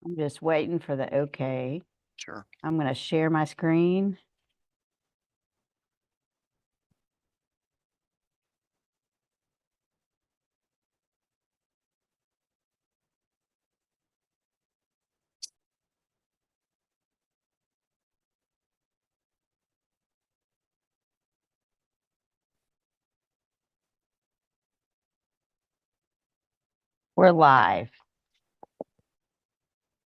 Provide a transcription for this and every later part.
I'm just waiting for the okay. Sure. I'm going to share my screen. We're live.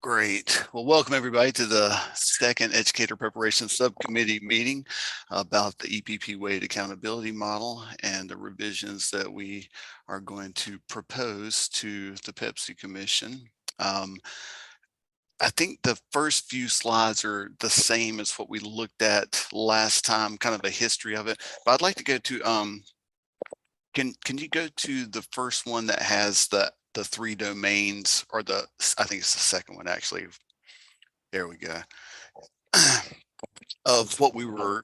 Great. Well, welcome everybody to the second Educator Preparation Subcommittee meeting about the EPP weighted accountability model and the revisions that we are going to propose to the PEPSC Commission. I think the first few slides are the same as what we looked at last time, kind of a history of it. But I'd like to go to can you go to the first one that has the three domains, or I think it's the second one actually. There we go. Of what we were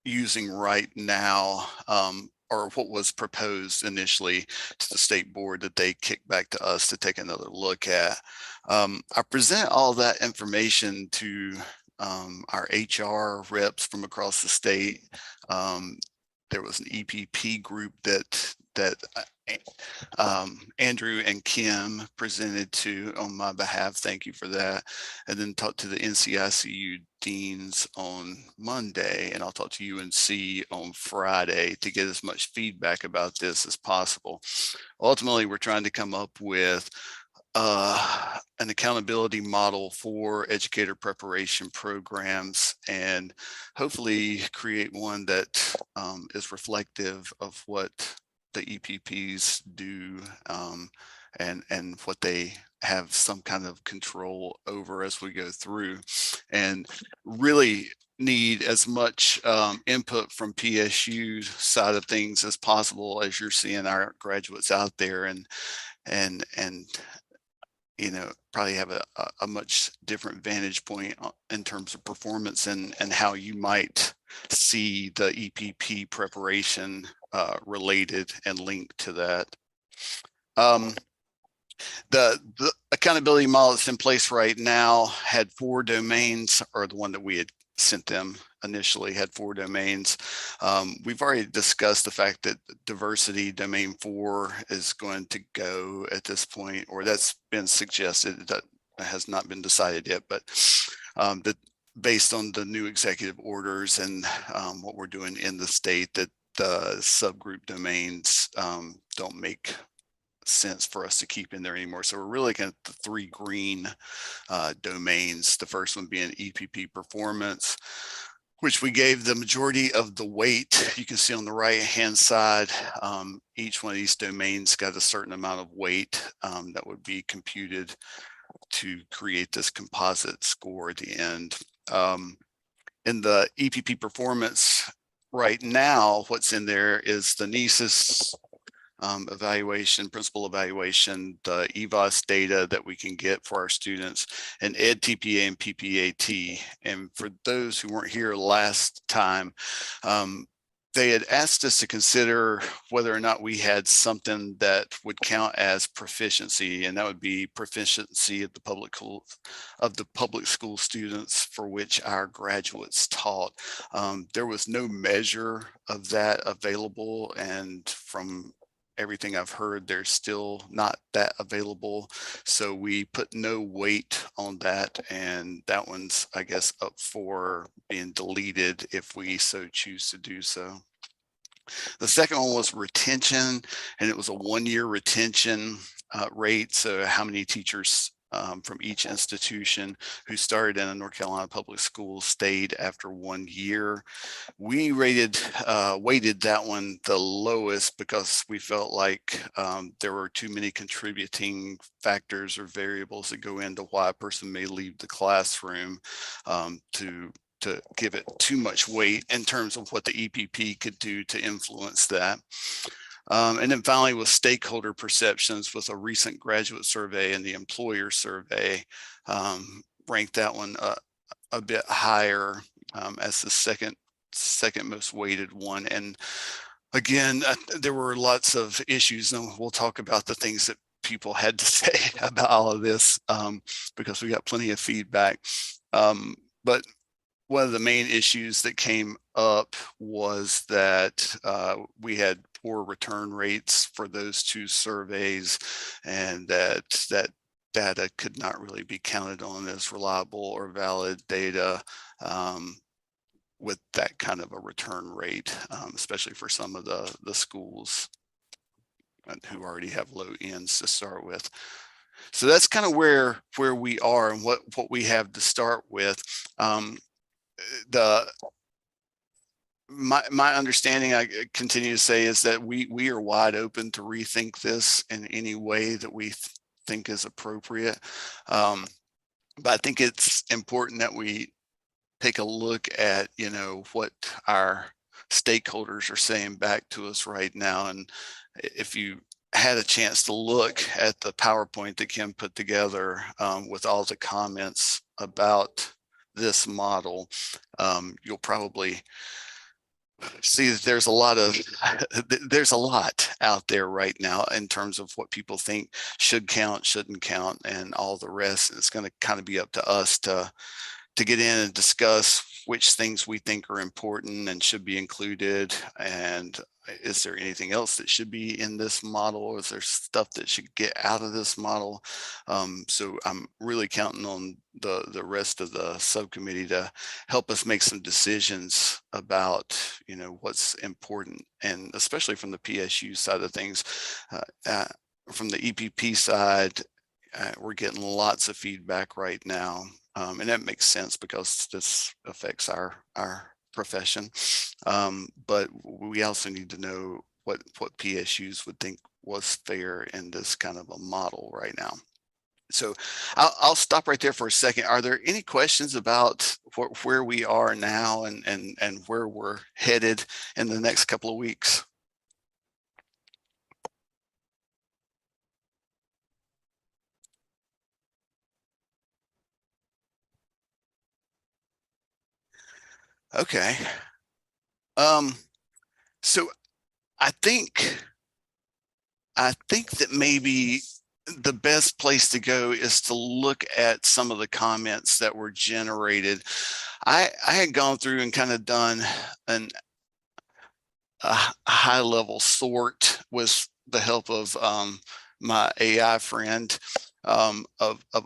using right now, or what was proposed initially to the state board that they kicked back to us to take another look at. I present all that information to our HR reps from across the state. There was an EPP group that Andrew and Kim presented to on my behalf. Thank you for that. And then talked to the NCICU deans on Monday, and I'll talk to UNC on Friday to get as much feedback about this as possible. Ultimately, we're trying to come up with an accountability model for educator preparation programs, and hopefully create one that is reflective of what the EPPs do, and what they have some kind of control over as we go through, and really need as much input from PSU side of things as possible, as you're seeing our graduates out there, and probably have a much different vantage point in terms of performance, and how you might see the EPP preparation related and linked to that. The accountability model that's in place right now had 4 domains, or the one that we had sent them initially had 4 domains. We've already discussed the fact that diversity domain 4 is going to go at this point, or that's been suggested. That has not been decided yet, but that based on the new executive orders and what we're doing in the state, that the subgroup domains don't make sense for us to keep in there anymore. So we're really looking at the 3 green domains. The first one being EPP performance, which we gave the majority of the weight. You can see on the right hand side, each one of these domains got a certain amount of weight that would be computed to create this composite score at the end. In the EPP performance right now, what's in there is the NESIS evaluation, principal evaluation, the EVOS data that we can get for our students, and EdTPA and PPAT. And for those who weren't here last time, they had asked us to consider whether or not we had something that would count as proficiency, and that would be proficiency of the public school students for which our graduates taught. There was no measure of that available, and from everything I've heard, there's still not that available. So we put no weight on that, and that one's, I guess, up for being deleted if we so choose to do so. The second one was retention, and it was a 1-year retention rate. So how many teachers from each institution who started in a North Carolina public school stayed after 1 year. We weighted that one the lowest because we felt like there were too many contributing factors or variables that go into why a person may leave the classroom, to give it too much weight in terms of what the EPP could do to influence that. And then finally, with stakeholder perceptions, with a recent graduate survey and the employer survey, ranked that one a bit higher as the second most weighted one. And again, there were lots of issues, and we'll talk about the things that people had to say about all of this, because we got plenty of feedback. But one of the main issues that came up was that we had poor return rates for those 2 surveys, and that data could not really be counted on as reliable or valid data with that kind of a return rate, especially for some of the schools who already have low ends to start with. So that's kind of where we are and what we have to start with. My understanding, I continue to say, is that we are wide open to rethink this in any way that we think is appropriate. But I think it's important that we take a look at, what our stakeholders are saying back to us right now. And if you had a chance to look at the PowerPoint that Kim put together with all the comments about this model, you'll probably see that there's a lot out there right now in terms of what people think should count, shouldn't count, and all the rest. And it's going to kind of be up to us to get in and discuss which things we think are important and should be included, and is there anything else that should be in this model, or is there stuff that should get out of this model? So I'm really counting on the rest of the subcommittee to help us make some decisions about what's important, and especially from the PSU side of things. From the EPP side, we're getting lots of feedback right now. And that makes sense because this affects our profession. But we also need to know what PSUs would think was fair in this kind of a model right now. So I'll stop right there for a second. Are there any questions about where we are now and where we're headed in the next couple of weeks? Okay. So I think that maybe the best place to go is to look at some of the comments that were generated. I had gone through and kind of done a high level sort with the help of my AI friend of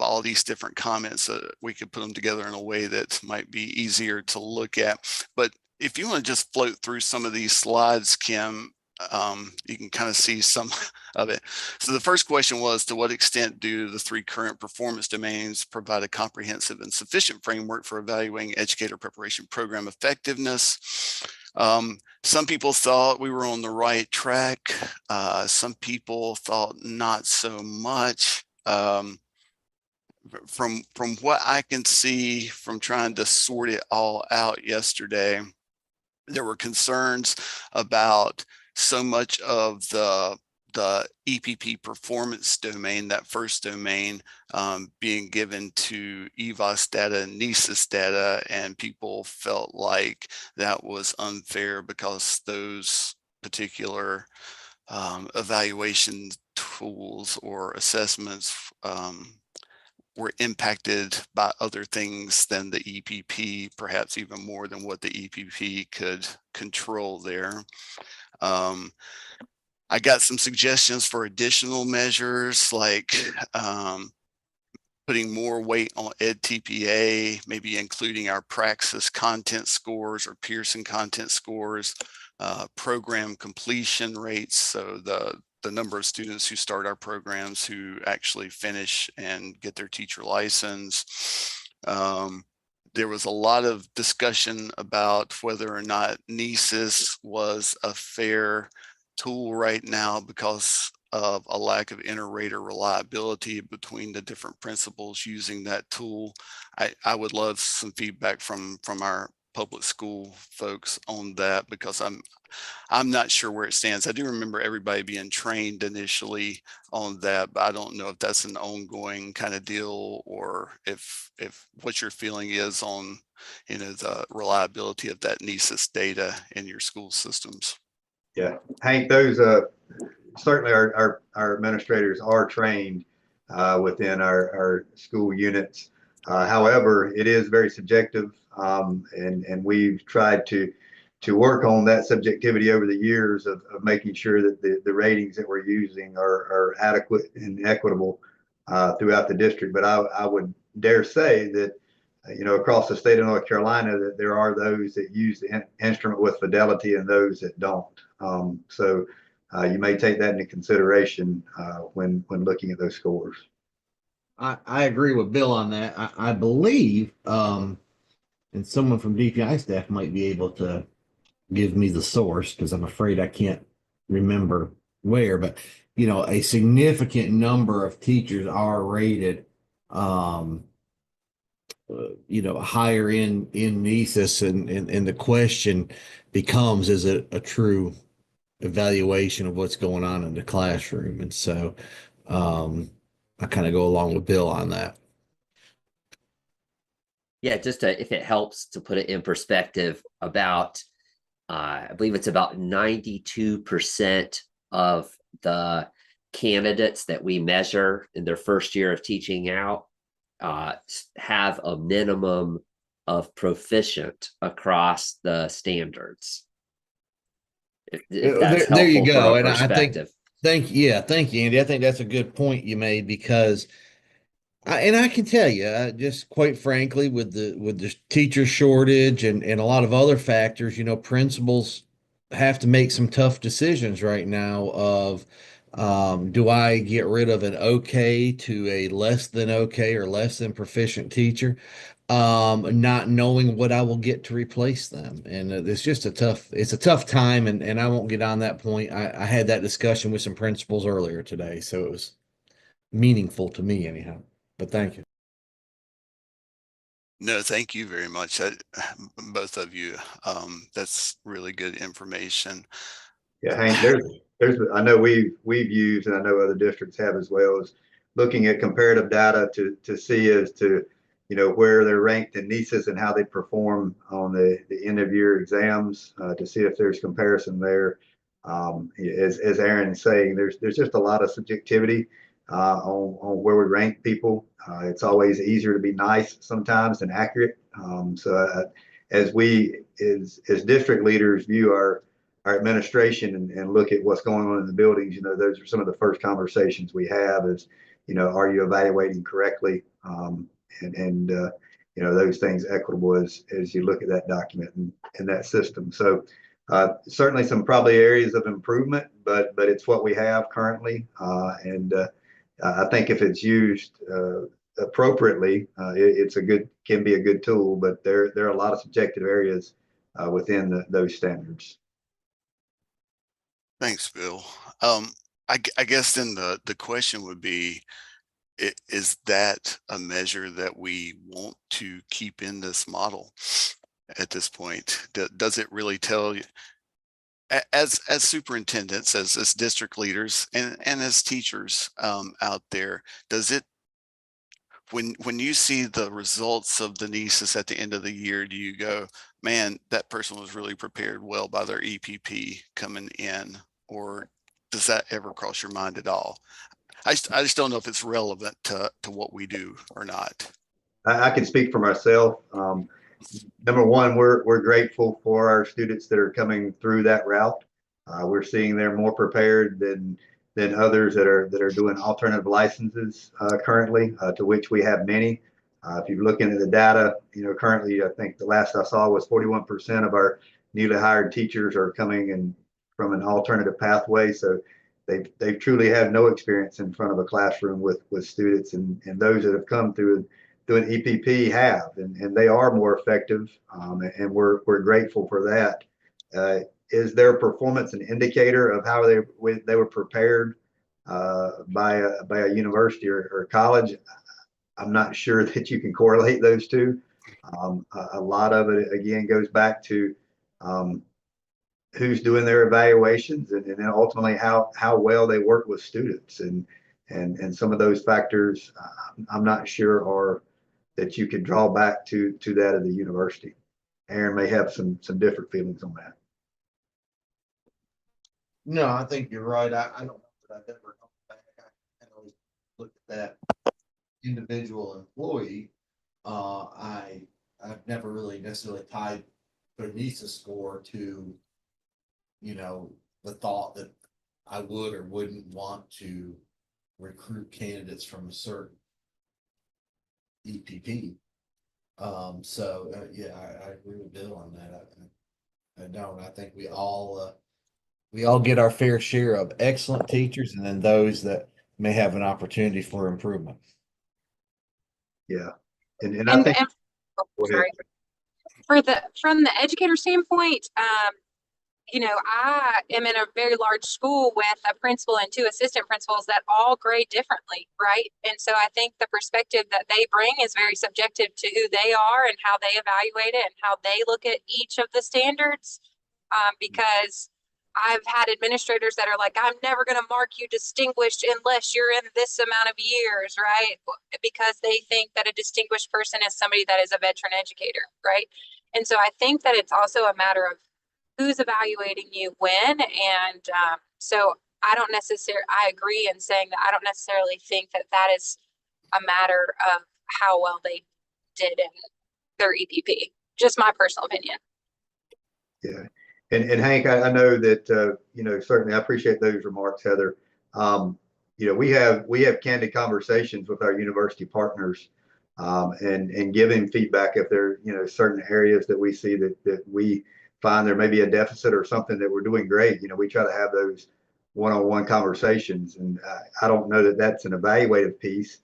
all these different comments. We could put them together in a way that might be easier to look at. But if you want to just float through some of these slides, Kim, you can kind of see some of it. So the first question was, to what extent do the 3 current performance domains provide a comprehensive and sufficient framework for evaluating educator preparation program effectiveness? Some people thought we were on the right track. Some people thought not so much. From what I can see from trying to sort it all out yesterday, there were concerns about so much of the EPP performance domain, that first domain, being given to EVOS data and NESIS data, and people felt like that was unfair because those particular evaluation tools or assessments were impacted by other things than the EPP, perhaps even more than what the EPP could control there. I got some suggestions for additional measures, like putting more weight on EdTPA, maybe including our Praxis content scores or Pearson content scores, program completion rates, so the number of students who start our programs who actually finish and get their teacher license. There was a lot of discussion about whether or not NESIS was a fair tool right now because of a lack of inter-rater reliability between the different principals using that tool. I would love some feedback from our public school folks on that, because I'm not sure where it stands. I do remember everybody being trained initially on that, but I don't know if that's an ongoing kind of deal, or if what your feeling is on, the reliability of that NESIS data in your school systems. Yeah, Hank, those certainly our administrators are trained within our school units. However, it is very subjective, and we've tried to work on that subjectivity over the years of making sure that the ratings that we're using are adequate and equitable throughout the district. But I would dare say that across the state of North Carolina, that there are those that use the instrument with fidelity and those that don't. So you may take that into consideration when looking at those scores. I agree with Bill on that. I believe, and someone from DPI staff might be able to give me the source, because I'm afraid I can't remember where, but a significant number of teachers are rated higher in NESIS, and the question becomes, is it a true evaluation of what's going on in the classroom? And so I kind of go along with Bill on that. Yeah, if it helps to put it in perspective, I believe it's about 92% of the candidates that we measure in their first year of teaching out have a minimum of proficient across the standards. If that's there you helpful go. for a And perspective. thank you, Andy. I think that's a good point you made, because I can tell you, just quite frankly, with the teacher shortage and a lot of other factors, principals have to make some tough decisions right now of, do I get rid of an okay to a less than okay or less than proficient teacher, not knowing what I will get to replace them. And it's a tough time. And I won't get on that point. I had that discussion with some principals earlier today, so it was meaningful to me anyhow. But thank you. No, thank you very much. Both of you. That's really good information. Yeah, Hank, I know we've used, and I know other districts have as well, as looking at comparative data to see as to where they're ranked in NESIS and how they perform on the end of year exams, to see if there's comparison there. As Aaron's saying, there's just a lot of subjectivity on where we rank people. It's always easier to be nice sometimes than accurate. So as district leaders view our administration and look at what's going on in the buildings, those are some of the first conversations we have is, are you evaluating correctly? And those things equitable as you look at that document and that system. So certainly some probably areas of improvement, but it's what we have currently. And I think if it's used appropriately, can be a good tool, but there are a lot of subjective areas within those standards. Thanks, Bill. I guess then the question would be, is that a measure that we want to keep in this model at this point? Does it really tell you, as superintendents, as district leaders, and as teachers out there, does it, when you see the results of the NESIS at the end of the year, do you go, man, that person was really prepared well by their EPP coming in? Or does that ever cross your mind at all? I just don't know if it's relevant to what we do or not. I can speak for myself. Number one, we're grateful for our students that are coming through that route. We're seeing they're more prepared than others that are doing alternative licenses currently, to which we have many. If you're looking at the data, currently, I think the last I saw was 41% of our newly hired teachers are coming in from an alternative pathway. So they truly have no experience in front of a classroom with students, and those that have come through an EPP have, and they are more effective, and we're grateful for that. Is their performance an indicator of how they were prepared by a university or college? I'm not sure that you can correlate those two. A lot of it again goes back to who's doing their evaluations, and then ultimately how well they work with students, and some of those factors I'm not sure are that you can draw back to that of the university. Aaron may have some different feelings on that. No, I think you're right. I don't I've never gone back. I always looked at that individual employee. I've never really necessarily tied Bernice's score to, the thought that I would or wouldn't want to recruit candidates from a certain EPP. Yeah, I agree with Bill on that. I don't. I think we all get our fair share of excellent teachers, and then those that may have an opportunity for improvement. Yeah. And I And, think, and go ahead. sorry, from the educator standpoint, I am in a very large school with a principal and 2 assistant principals that all grade differently, right? And so I think the perspective that they bring is very subjective to who they are and how they evaluate it and how they look at each of the standards. Because I've had administrators that are like, I'm never going to mark you distinguished unless you're in this amount of years, right? Because they think that a distinguished person is somebody that is a veteran educator, right? And so I think that it's also a matter of who's evaluating you when. And so I agree in saying that I don't necessarily think that that is a matter of how well they did in their EPP. Just my personal opinion. Yeah. And Hank, I know that, certainly I appreciate those remarks, Heather. We have candid conversations with our university partners, and giving feedback if there, certain areas that we see that we find there may be a deficit or something that we're doing great. We try to have those one-on-one conversations, and I don't know that that's an evaluative piece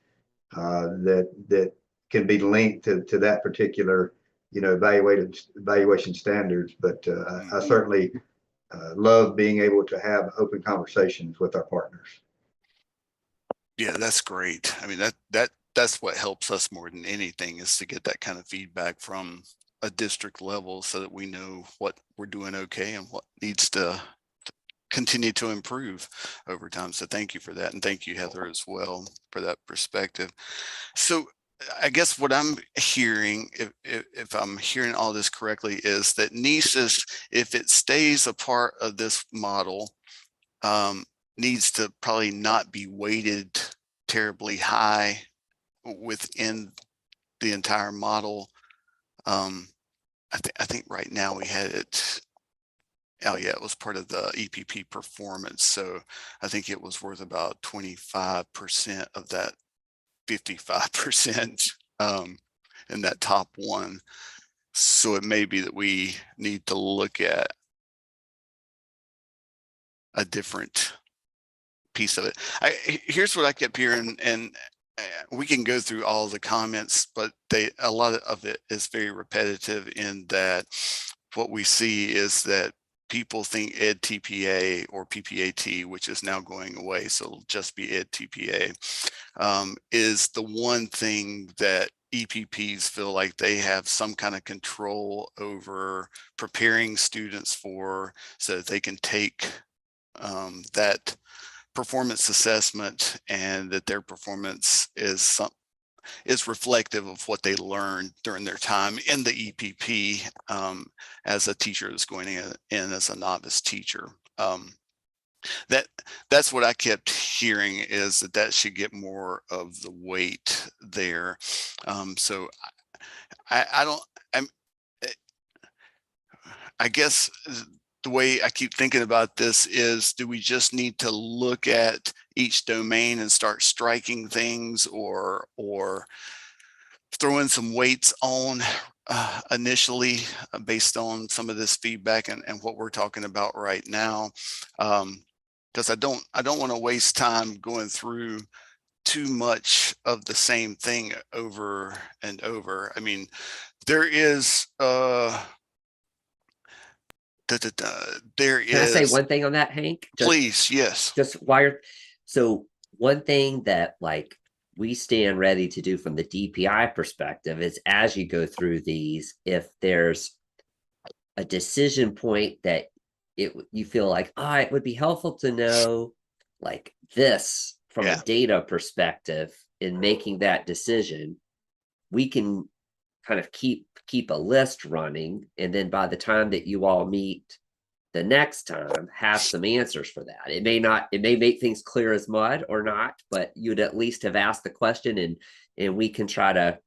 that can be linked to that particular evaluation standards, but I certainly love being able to have open conversations with our partners. Yeah, that's great. I mean, that's what helps us more than anything, is to get that kind of feedback from a district level so that we know what we're doing okay and what needs to continue to improve over time. So thank you for that. And thank you, Heather, as well, for that perspective. So I guess what I'm hearing, if I'm hearing all this correctly, is that NESIS, if it stays a part of this model, needs to probably not be weighted terribly high within the entire model. I think right now we had it. Oh yeah, it was part of the EPP performance. So I think it was worth about 25% of that 55% in that top one. So it may be that we need to look at a different piece of it. Here's what I kept hearing, and we can go through all the comments, but a lot of it is very repetitive in that what we see is that people think Ed TPA or PPAT, which is now going away, so it'll just be Ed TPA, is the one thing that EPPs feel like they have some kind of control over preparing students for, so that they can take that performance assessment and that their performance is reflective of what they learned during their time in the EPP as a teacher that's going in as a novice teacher. That's what I kept hearing, is that should get more of the weight there. So I guess the way I keep thinking about this is, do we just need to look at each domain and start striking things, or throw in some weights on initially based on some of this feedback and what we're talking about right now? Because I don't want to waste time going through too much of the same thing over and over. I mean, there is there Can I say is. one thing on that, Hank? Please, yes. So one thing that we stand ready to do from the DPI perspective is, as you go through these, if there's a decision point that you feel like, it would be helpful to know this from a data perspective in making that decision, we can kind of keep a list running. And then by the time that you all meet the next time have some answers for that. It may make things clear as mud or not, but you'd at least have asked the question, and we can try to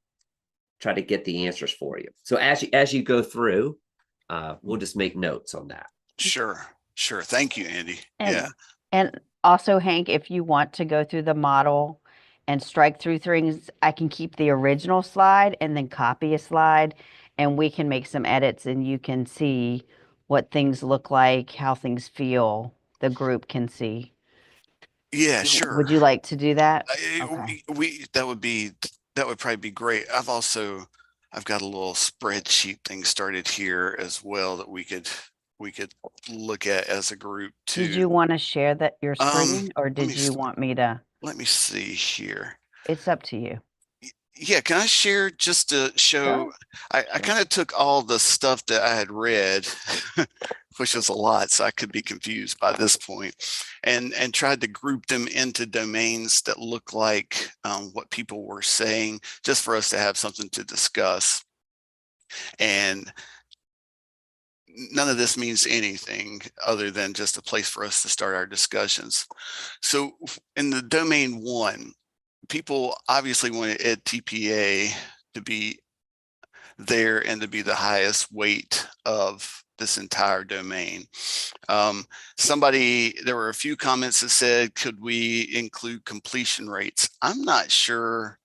get the answers for you. So as you go through, we'll just make notes on that. Sure. Thank you, Andy. And, Yeah. and also, Hank, if you want to go through the model and strike through things, I can keep the original slide and then copy a slide, and we can make some edits, and you can see what things look like, how things feel. The group can see. Yeah, sure. Would you like to do that? I- Okay. that would probably be great. I've got a little spreadsheet thing started here as well that we could look at as a group too. Did you want to share that your screen, or let me did you s- want me to? Let me see here. It's up to you. Yeah, can I share just to show? I kind of took all the stuff that I had read, which is a lot, so I could be confused by this point, and tried to group them into domains that look like what people were saying, just for us to have something to discuss. And none of this means anything other than just a place for us to start our discussions. So in the domain 1, people obviously wanted EdTPA to be there and to be the highest weight of this entire domain. There were a few comments that said, could we include completion rates? I'm not sure.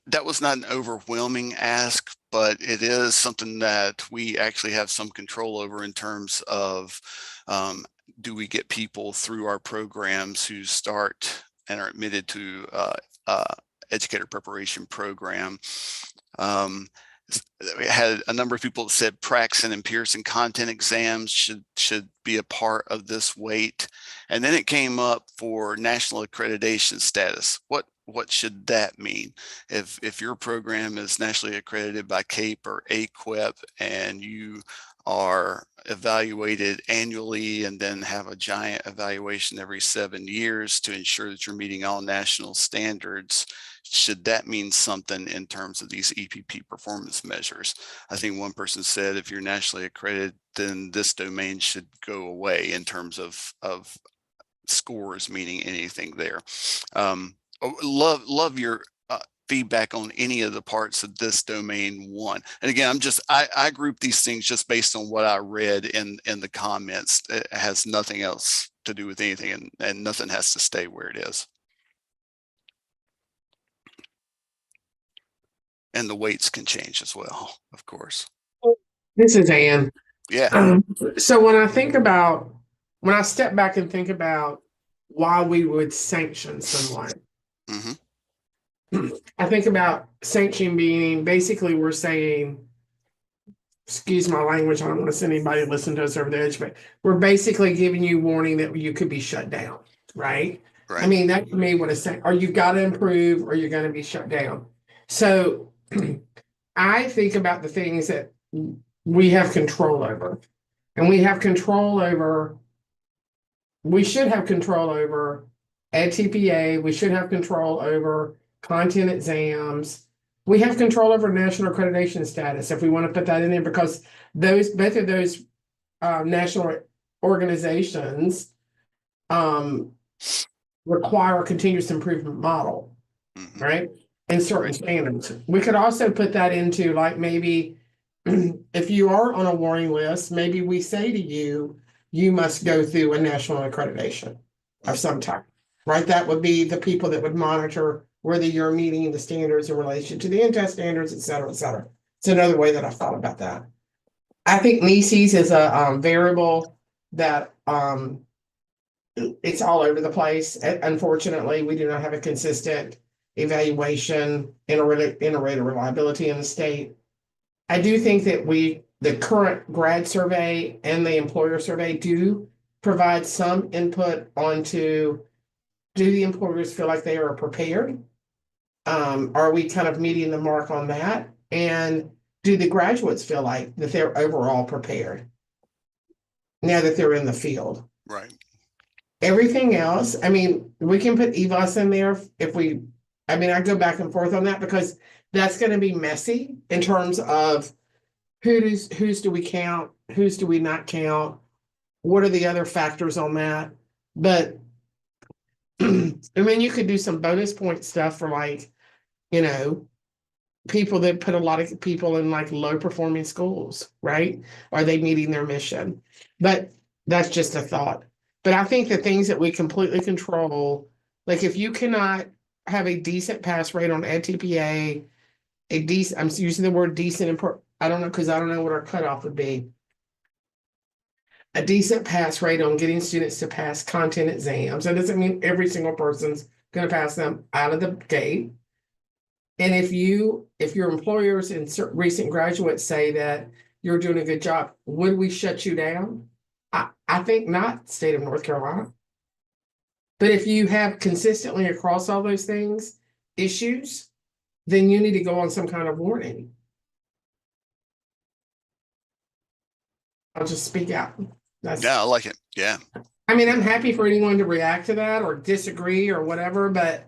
That was not an overwhelming ask, but it is something that we actually have some control over in terms of, do we get people through our programs who start and are admitted to educator preparation program. We had a number of people that said Praxis and Pearson content exams should be a part of this weight. And then it came up for national accreditation status. What should that mean? If your program is nationally accredited by CAPE or AQUEP and you are evaluated annually and then have a giant evaluation every 7 years to ensure that you're meeting all national standards, should that mean something in terms of these EPP performance measures? I think one person said, if you're nationally accredited, then this domain should go away in terms of scores meaning anything there. Love your feedback on any of the parts of this domain 1. And again, I group these things just based on what I read in the comments. It has nothing else to do with anything, and nothing has to stay where it is. And the weights can change as well, of course. This is Ann. Yeah. So when I step back and think about why we would sanction someone, I think about sanction meaning basically we're saying, excuse my language, I don't want to send anybody to listen to us over the edge, but we're basically giving you warning that you could be shut down, right? Right. I mean, that to me what it's saying, or you've got to improve or you're going to be shut down. So I think about the things that we have control over, and we should have control over EdTPA, we should have control over content exams, we have control over national accreditation status, if we want to put that in there, because both of those national organizations require a continuous improvement model, right? And certain standards. We could also put that into, like, maybe if you are on a warning list, maybe we say to you, you must go through a national accreditation of some type, right? That would be the people that would monitor whether you're meeting the standards in relation to the in-test standards, et cetera, et cetera. It's another way that I thought about that. I think NECES is a variable that it's all over the place. Unfortunately, we do not have a consistent evaluation, iterative reliability in the state. I do think that the current grad survey and the employer survey do provide some input onto, do the employers feel like they are prepared? Are we kind of meeting the mark on that? And do the graduates feel like that they're overall prepared now that they're in the field? Right. Everything else, I mean, we can put EVOS in there I go back and forth on that because that's going to be messy in terms of whose do we count Whose do we not count? What are the other factors on that? But I mean, you could do some bonus point stuff for like, you know, people that put a lot of people in like low performing schools, right? Are they meeting their mission? But that's just a thought. But I think the things that we completely control, like if you cannot have a decent pass rate on EdTPA, a decent, I'm using the word decent, I don't know, because I don't know what our cutoff would be. A decent pass rate on getting students to pass content exams. That doesn't mean every single person's going to pass them out of the gate. And if your employers and recent graduates say that you're doing a good job, would we shut you down? I think not, state of North Carolina. But if you have consistently across all those things, issues, then you need to go on some kind of warning. I'll just speak out. Yeah, I like it. Yeah. I mean, I'm happy for anyone to react to that or disagree or whatever, but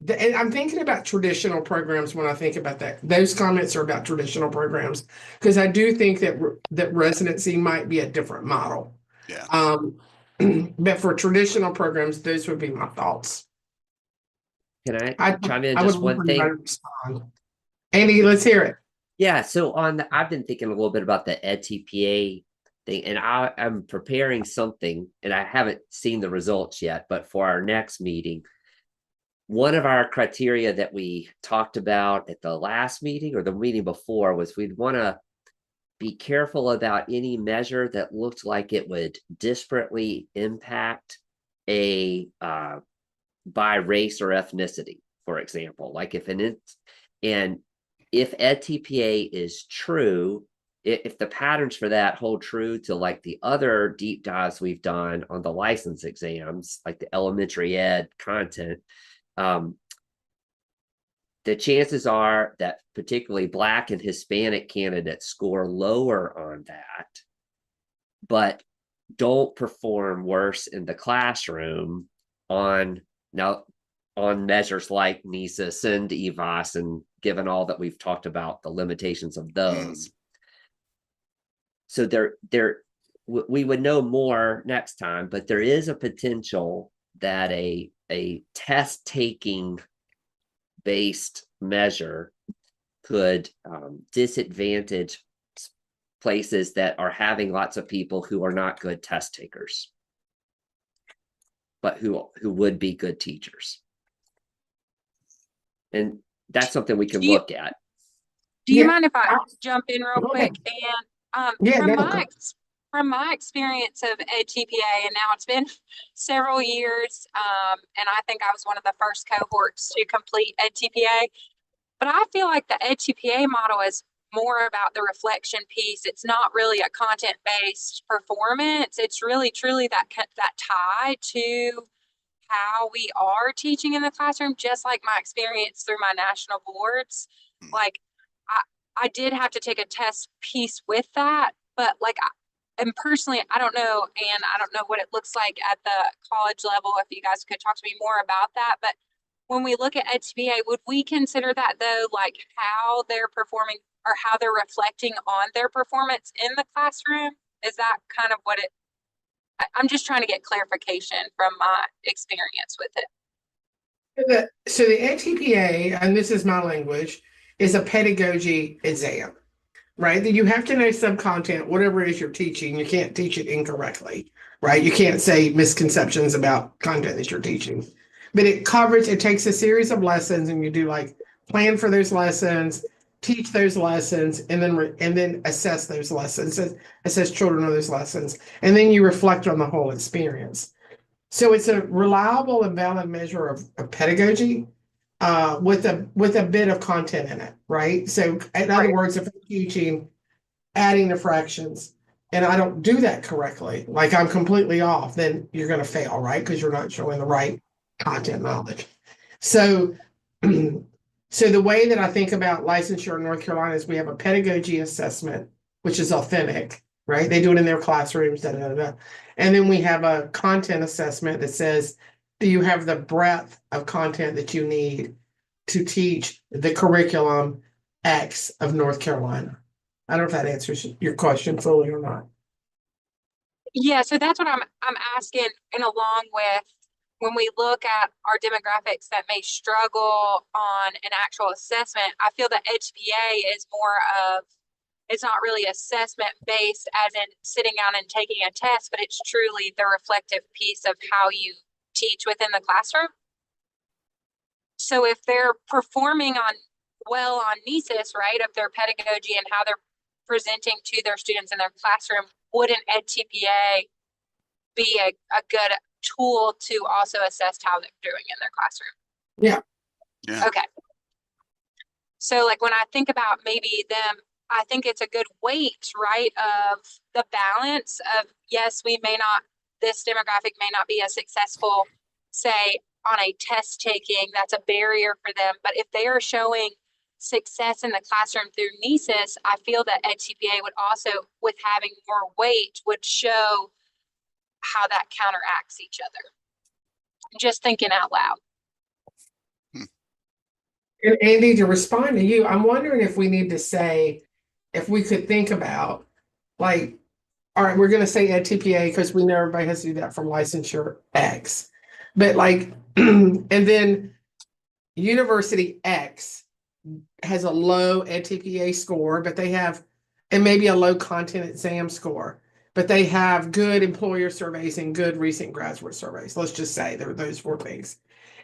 and I'm thinking about traditional programs when I think about that. Those comments are about traditional programs because I do think that residency might be a different model. Yeah. But for traditional programs, those would be my thoughts. Can I chime in I just would one thing? respond. Andy, let's hear it. Yeah, so I've been thinking a little bit about the EdTPA thing, and I'm preparing something, and I haven't seen the results yet, but for our next meeting, one of our criteria that we talked about at the last meeting or the meeting before was we'd want to be careful about any measure that looked like it would disparately impact a by race or ethnicity, for example. Like if EdTPA is true, if the patterns for that hold true to like the other deep dives we've done on the license exams, like the elementary ed content, the chances are that particularly Black and Hispanic candidates score lower on that, but don't perform worse in the classroom on measures like NESIS and EVAS, and given all that we've talked about the limitations of those. So we would know more next time, but there is a potential that a test taking based measure could disadvantage places that are having lots of people who are not good test takers, but who would be good teachers. And that's something we can look at. Do you mind if I jump in real Go quick? ahead. And from my experience of EdTPA, and now it's been several years, and I think I was one of the first cohorts to complete EdTPA, but I feel like the EdTPA model is more about the reflection piece. It's not really a content-based performance. It's really truly that tie to how we are teaching in the classroom, just like my experience through my national boards. Like I did have to take a test piece with that, but like and personally, I don't know, and I don't know what it looks like at the college level, if you guys could talk to me more about that. But when we look at EdTPA, would we consider that though, like how they're performing or how they're reflecting on their performance in the classroom? Is that kind of what I'm just trying to get clarification from my experience with it. So the EdTPA, and this is my language, is a pedagogy exam, right? That you have to know some content, whatever it is you're teaching. You can't teach it incorrectly, right? You can't say misconceptions about content that you're teaching. But it takes a series of lessons, and you do like plan for those lessons, teach those lessons, and then assess those lessons, assess children on those lessons, and then you reflect on the whole experience. So it's a reliable and valid measure of pedagogy with a bit of content in it, right? So in other words, if I'm teaching adding the fractions and I don't do that correctly, like I'm completely off, then you're going to fail, right? Because you're not showing the right content knowledge. So so the way that I think about licensure in North Carolina is we have a pedagogy assessment, which is authentic, right? They do it in their classrooms, da, da, da, da. And then we have a content assessment that says, do you have the breadth of content that you need to teach the curriculum X of North Carolina, I don't know if that answers your question fully or not. Yeah, so that's what I'm asking, and along with when we look at our demographics that may struggle on an actual assessment, I feel that HPA is more of, it's not really assessment based as in sitting down and taking a test, but it's truly the reflective piece of how you teach within the classroom. So if they're performing on well on NESIS, right, of their pedagogy and how they're presenting to their students in their classroom, wouldn't EdTPA be a good tool to also assess how they're doing in their classroom? Yeah. Yeah. Okay. So like when I think about maybe them, I think it's a good weight, right, of the balance of, yes, we may not, this demographic may not be as successful, say, on a test taking, that's a barrier for them. But if they are showing success in the classroom through NESIS, I feel that EdTPA would also, with having more weight, would show how that counteracts each other. Just thinking out loud. And Andy, to respond to you, I'm wondering if we need to say, if we could think about, like, all right, we're going to say EdTPA because we know everybody has to do that for licensure X. But like, and then University X has a low EdTPA score, but they have, and maybe a low content exam score, but they have good employer surveys and good recent graduate surveys. Let's just say there are those 4 things.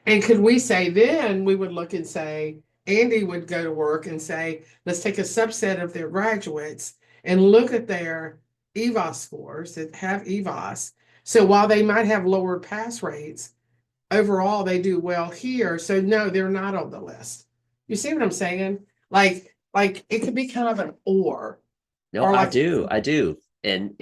And could we say then we would look and say, Andy would go to work and say, let's take a subset of their graduates and look at their EVOS scores that have EVOS. So while they might have lower pass rates, overall they do well here. So no, they're not on the list. You see what I'm saying? Like it could be kind of an or. No, Or I like, do. And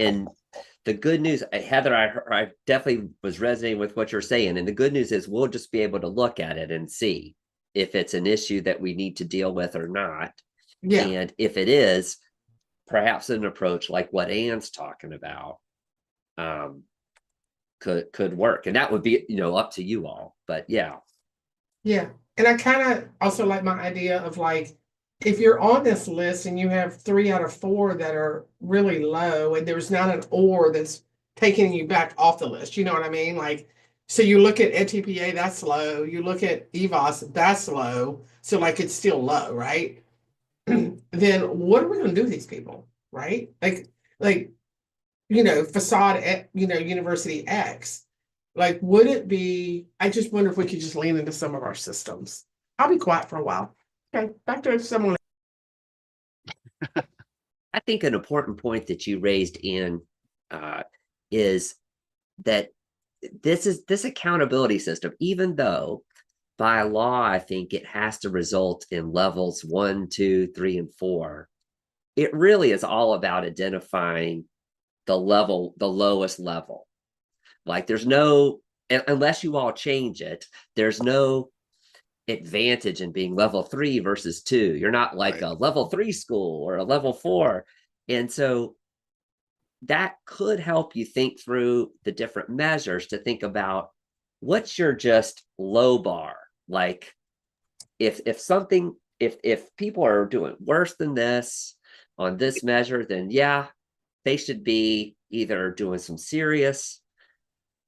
the good news, Heather, I definitely was resonating with what you're saying. And the good news is we'll just be able to look at it and see if it's an issue that we need to deal with or not. yeah. And if it is, perhaps an approach like what Ann's talking about could work. And that would be, up to you all. But yeah. Yeah. And I kind of also like my idea of like, if you're on this list and you have 3 out of 4 that are really low and there's not an or that's taking you back off the list, you know what I mean? Like, so you look at EdTPA, that's low. You look at EVOS, that's low. So like it's still low, right? Then what are we going to do with these people, right? Like, facade, University X. Like, would it be, I just wonder if we could just lean into some of our systems. I'll be quiet for a while. Okay, back to someone. I think an important point that you raised in is that this accountability system, even though by law, I think it has to result in levels 1, 2, 3, and 4. It really is all about identifying the lowest level. Like there's no, unless you all change it, there's no advantage in being level 3 versus 2. You're not like Right. a level 3 school or a level 4. And so that could help you think through the different measures to think about what's your just low bar. Like if people are doing worse than this on this measure, then yeah, they should be either doing some serious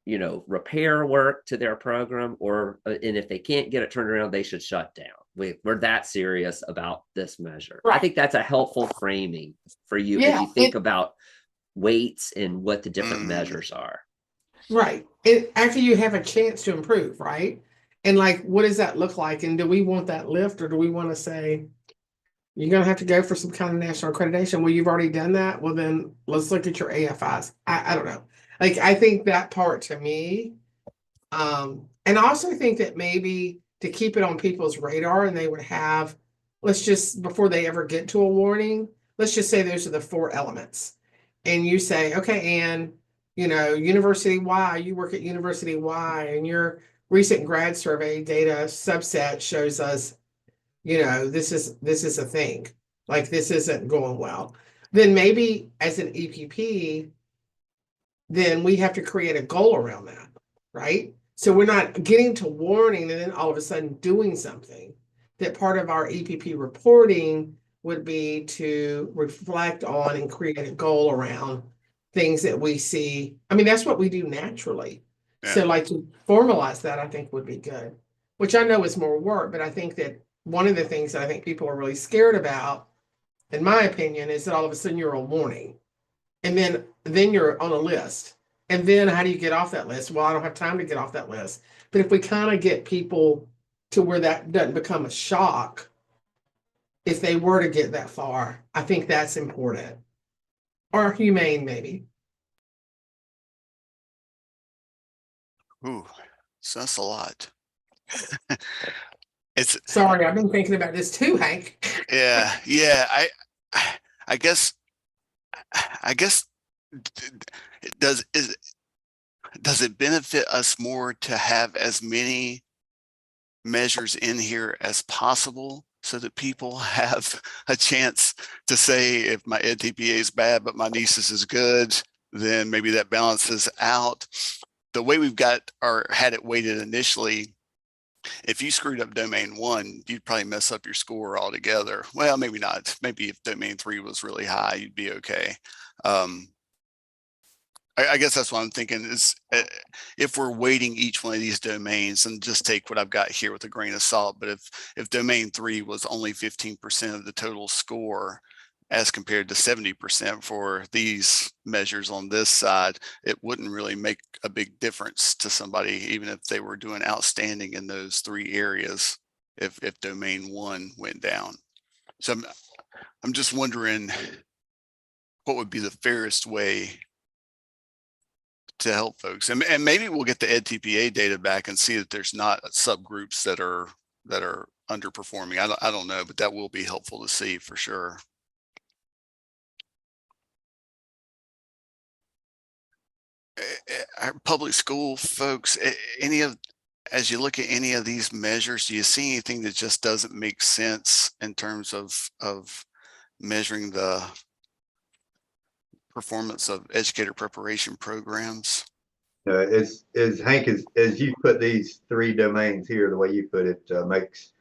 repair work to their program, or and if they can't get it turned around, they should shut down. We're that serious about this measure. Right. I think that's a helpful framing for you Yeah, as you think about weights and what the different measures are. Right. And after you have a chance to improve, right? And like, what does that look like? And do we want that lift, or do we want to say, you're going to have to go for some kind of national accreditation? Well, you've already done that. Well, then let's look at your AFIs. I don't know. Like, I think that part to me, and I also think that maybe to keep it on people's radar, and they would have, let's just, before they ever get to a warning, let's just say those are the 4 elements. And you say, okay, Ann, University Y, you work at University Y, and your recent grad survey data subset shows us, this is a thing. Like, this isn't going well. Then maybe as an EPP, then we have to create a goal around that, right? So we're not getting to warning and then all of a sudden doing something. That part of our EPP reporting would be to reflect on and create a goal around things that we see. I mean, that's what we do naturally. So Yeah. like to formalize that, I think would be good, which I know is more work, but I think that one of the things that I think people are really scared about, in my opinion, is that all of a sudden you're a warning. And then you're on a list. And then how do you get off that list? Well, I don't have time to get off that list. But if we kind of get people to where that doesn't become a shock, if they were to get that far, I think that's important. Or humane, maybe. Ooh, so that's a lot. It's Sorry, I've been thinking about this too, Hank. yeah. I guess does it benefit us more to have as many measures in here as possible so that people have a chance to say, if my ed TPA is bad but my nieces is good, then maybe that balances out. The way we've got or had it weighted initially, if you screwed up domain 1, you'd probably mess up your score altogether. Well, maybe not. Maybe if domain 3 was really high, you'd be okay. I guess that's what I'm thinking is if we're weighting each one of these domains, and just take what I've got here with a grain of salt, but if domain 3 was only 15% of the total score as compared to 70% for these measures on this side, it wouldn't really make a big difference to somebody, even if they were doing outstanding in those 3 areas, if domain 1 went down. So I'm just wondering what would be the fairest way to help folks, and maybe we'll get the ed TPA data back and see that there's not subgroups that are underperforming. I don't know, but that will be helpful to see for sure. Our public school folks, as you look at any of these measures, do you see anything that just doesn't make sense in terms of measuring the performance of educator preparation programs? As Hank, as you put these 3 domains here, the way you put it makes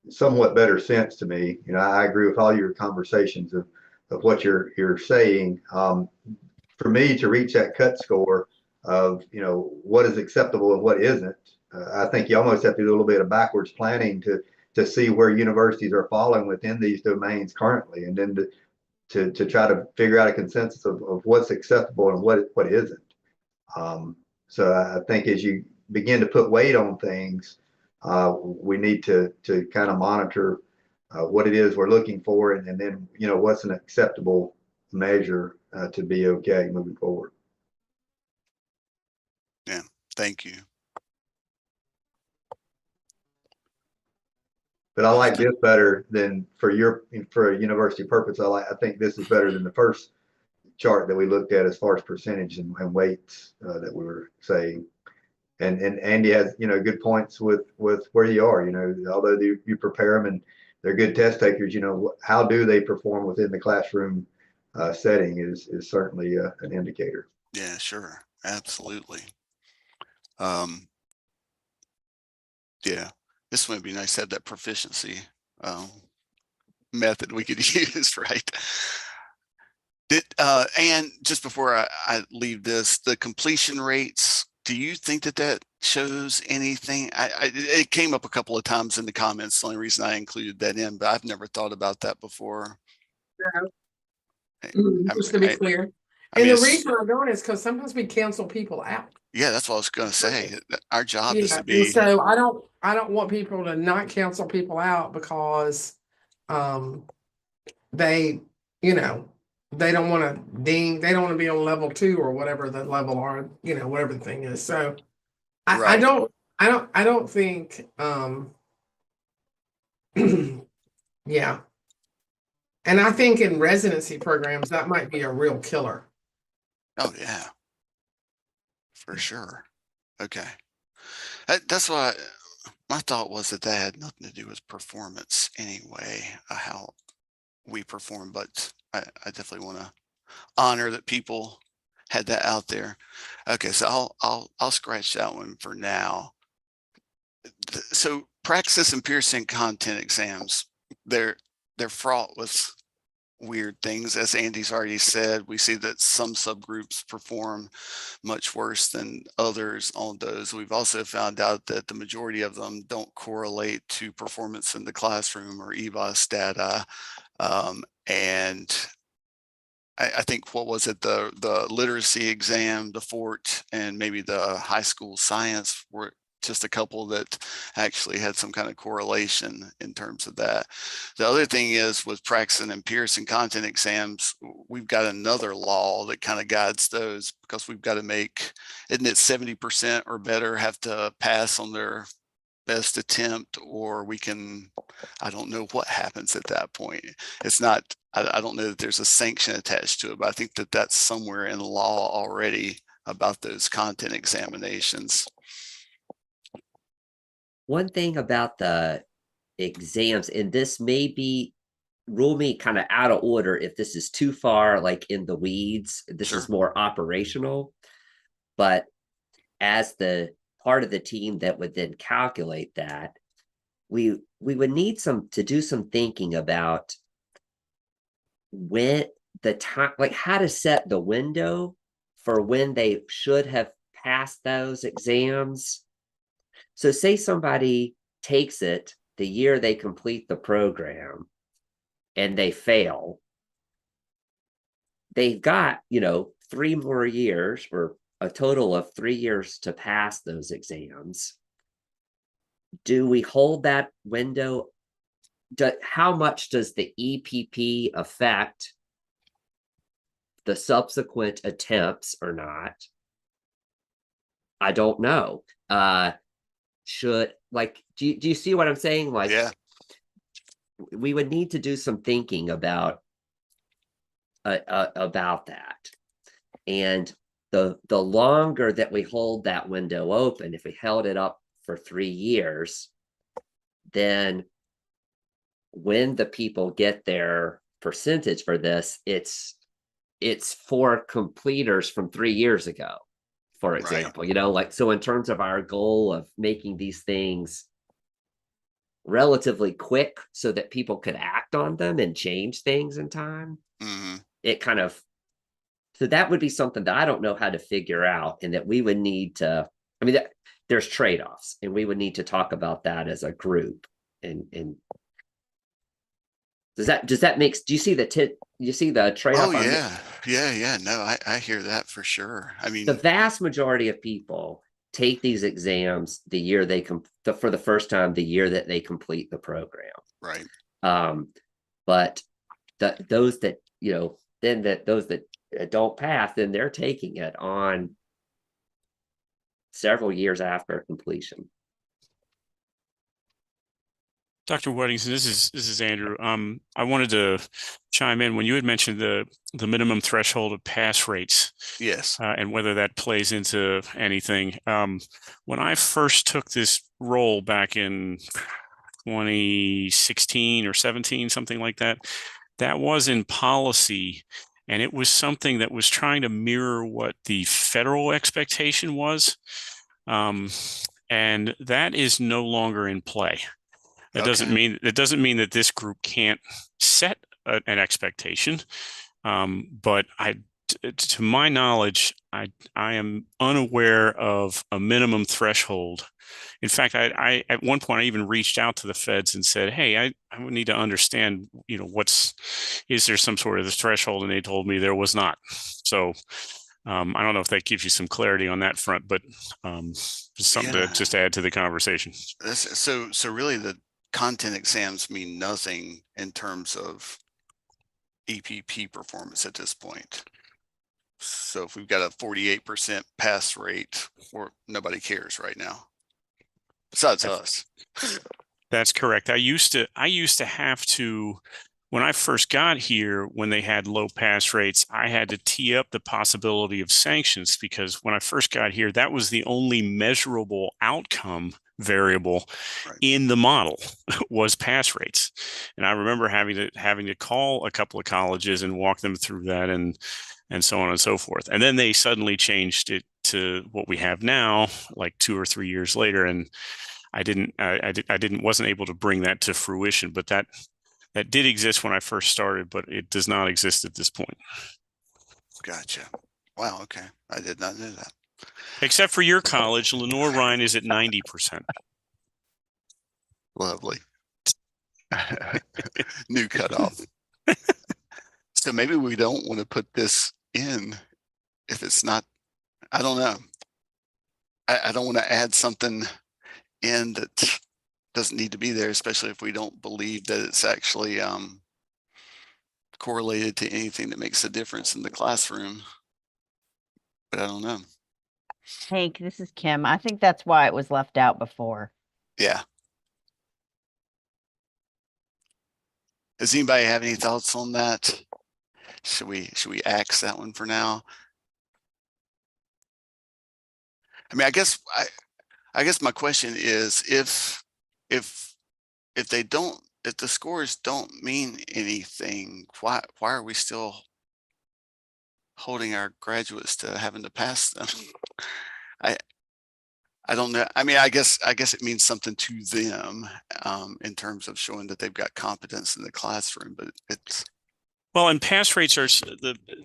somewhat better sense to me. You know, I agree with all your conversations of what you're saying. For me to reach that cut score of, you know, what is acceptable and what isn't, I think you almost have to do a little bit of backwards planning to see where universities are falling within these domains currently, and then to try to figure out a consensus of what's acceptable and what isn't. So I think as you begin to put weight on things, we need to kind of monitor what it is we're looking for, and then, you know, what's an acceptable measure to be okay moving forward. Yeah, thank you. But I like this better than for a university purpose. I think this is better than the first chart that we looked at as far as percentage and weights that we were saying. And Andy has, you know, good points with where you are. You know, although you prepare them and they're good test takers, you know, how do they perform within the classroom setting is certainly an indicator. Yeah, sure, absolutely. Yeah, this would be nice to have that proficiency method we could use, right? And just before I leave this, the completion rates, do you think that shows anything? It came up a couple of times in the comments. The only reason I included that in, but I've never thought about that before. Just to be clear. I And mean, the reason I'm doing it is because sometimes we cancel people out. yeah, that's what I was going to say. Our job is to And be. so I don't want people to not cancel people out because they, you know, they don't want to they don't want to be on level 2 or whatever the level are, you know, whatever the thing is. So I Right. I don't think yeah. And I think in residency programs that might be a real killer. Oh yeah, for sure. Okay. That's why my thought was that had nothing to do with performance anyway, how we perform, but I definitely want to honor that people had that out there. Okay, so I'll scratch that one for now. So practice and peer sync content exams, they're they're fraught with weird things. As Andy's already said, we see that some subgroups perform much worse than others on those. We've also found out that the majority of them don't correlate to performance in the classroom or EBOS data. And I think, what was it, the literacy exam, the FORT, and maybe the high school science were just a couple that actually had some kind of correlation in terms of that. The other thing is, with Praxton and Pearson content exams, we've got another law that kind of guides those, because we've got to make, isn't it 70% or better have to pass on their best attempt, or we can, I don't know what happens at that point. It's not, I don't know that there's a sanction attached to it, but I think that that's somewhere in law already about those content examinations. One thing about the exams, and this may be, rule me kind of out of order if this is too far, like in the weeds. This Sure. is more operational, but as the part of the team that would then calculate that, we would need to do some thinking about when the time, like how to set the window for when they should have passed those exams. So say somebody takes it the year they complete the program and they fail, they've got, 3 more years, or a total of 3 years to pass those exams. Do we hold that window? How much does the EPP affect the subsequent attempts or not? I don't know. Do you see what I'm saying? Like, Yeah. we would need to do some thinking about that. And the longer that we hold that window open, if we held it up for 3 years, then when the people get their percentage for this, it's for completers from 3 years ago, for example. So in terms of our goal of making these things relatively quick so that people could act on them and change things in time, it kind of, so that would be something that I don't know how to figure out, and that we would need to, there's trade-offs, and we would need to talk about that as a group. And does that make, do you see the trade-off? Oh yeah. Yeah. No, I hear that for sure. The vast majority of people take these exams the year they for the first time, the year that they complete the program. Right. But those that, those that don't pass, then they're taking it on several years after completion. Dr. Weddington, this is Andrew. I wanted to chime in when you had mentioned the minimum threshold of pass rates. Yes. And whether that plays into anything. When I first took this role back in 2016 or 17, something like that, that was in policy, and it was something that was trying to mirror what the federal expectation was. And that is no longer in play. That doesn't mean that this group can't set an expectation, but to my knowledge, I am unaware of a minimum threshold. In fact, I at one point I even reached out to the feds and said, "Hey, I would need to understand, is there some sort of this threshold?" And they told me there was not. So I don't know if that gives you some clarity on that front, but something to just add to the conversation. So really, the content exams mean nothing in terms of EPP performance at this point. So if we've got a 48% pass rate, or nobody cares right now, besides us. That's correct. I used to have to, when I first got here, when they had low pass rates, I had to tee up the possibility of sanctions, because when I first got here, that was the only measurable outcome variable in the model was pass rates. And I remember having to call a couple of colleges and walk them through that, and so on and so forth. And then they suddenly changed it to what we have now, like 2 or 3 years later. And I wasn't able to bring that to fruition, but that that did exist when I first started, but it does not exist at this point. Gotcha. Wow. Okay. I did not know that. Except for your college, Lenore Ryan is at 90%. Lovely. New cutoff. So maybe we don't want to put this in if it's not, I don't know. I don't want to add something in that doesn't need to be there, especially if we don't believe that it's actually correlated to anything that makes a difference in the classroom. But I don't know. Hank, this is Kim. I think that's why it was left out before. Yeah. Does anybody have any thoughts on that? Should we axe that one for now? I mean, I guess my question is if they don't, if the scores don't mean anything, why are we still holding our graduates to having to pass them? I don't know. I mean, I guess it means something to them in terms of showing that they've got competence in the classroom, but it's. Well, and pass rates are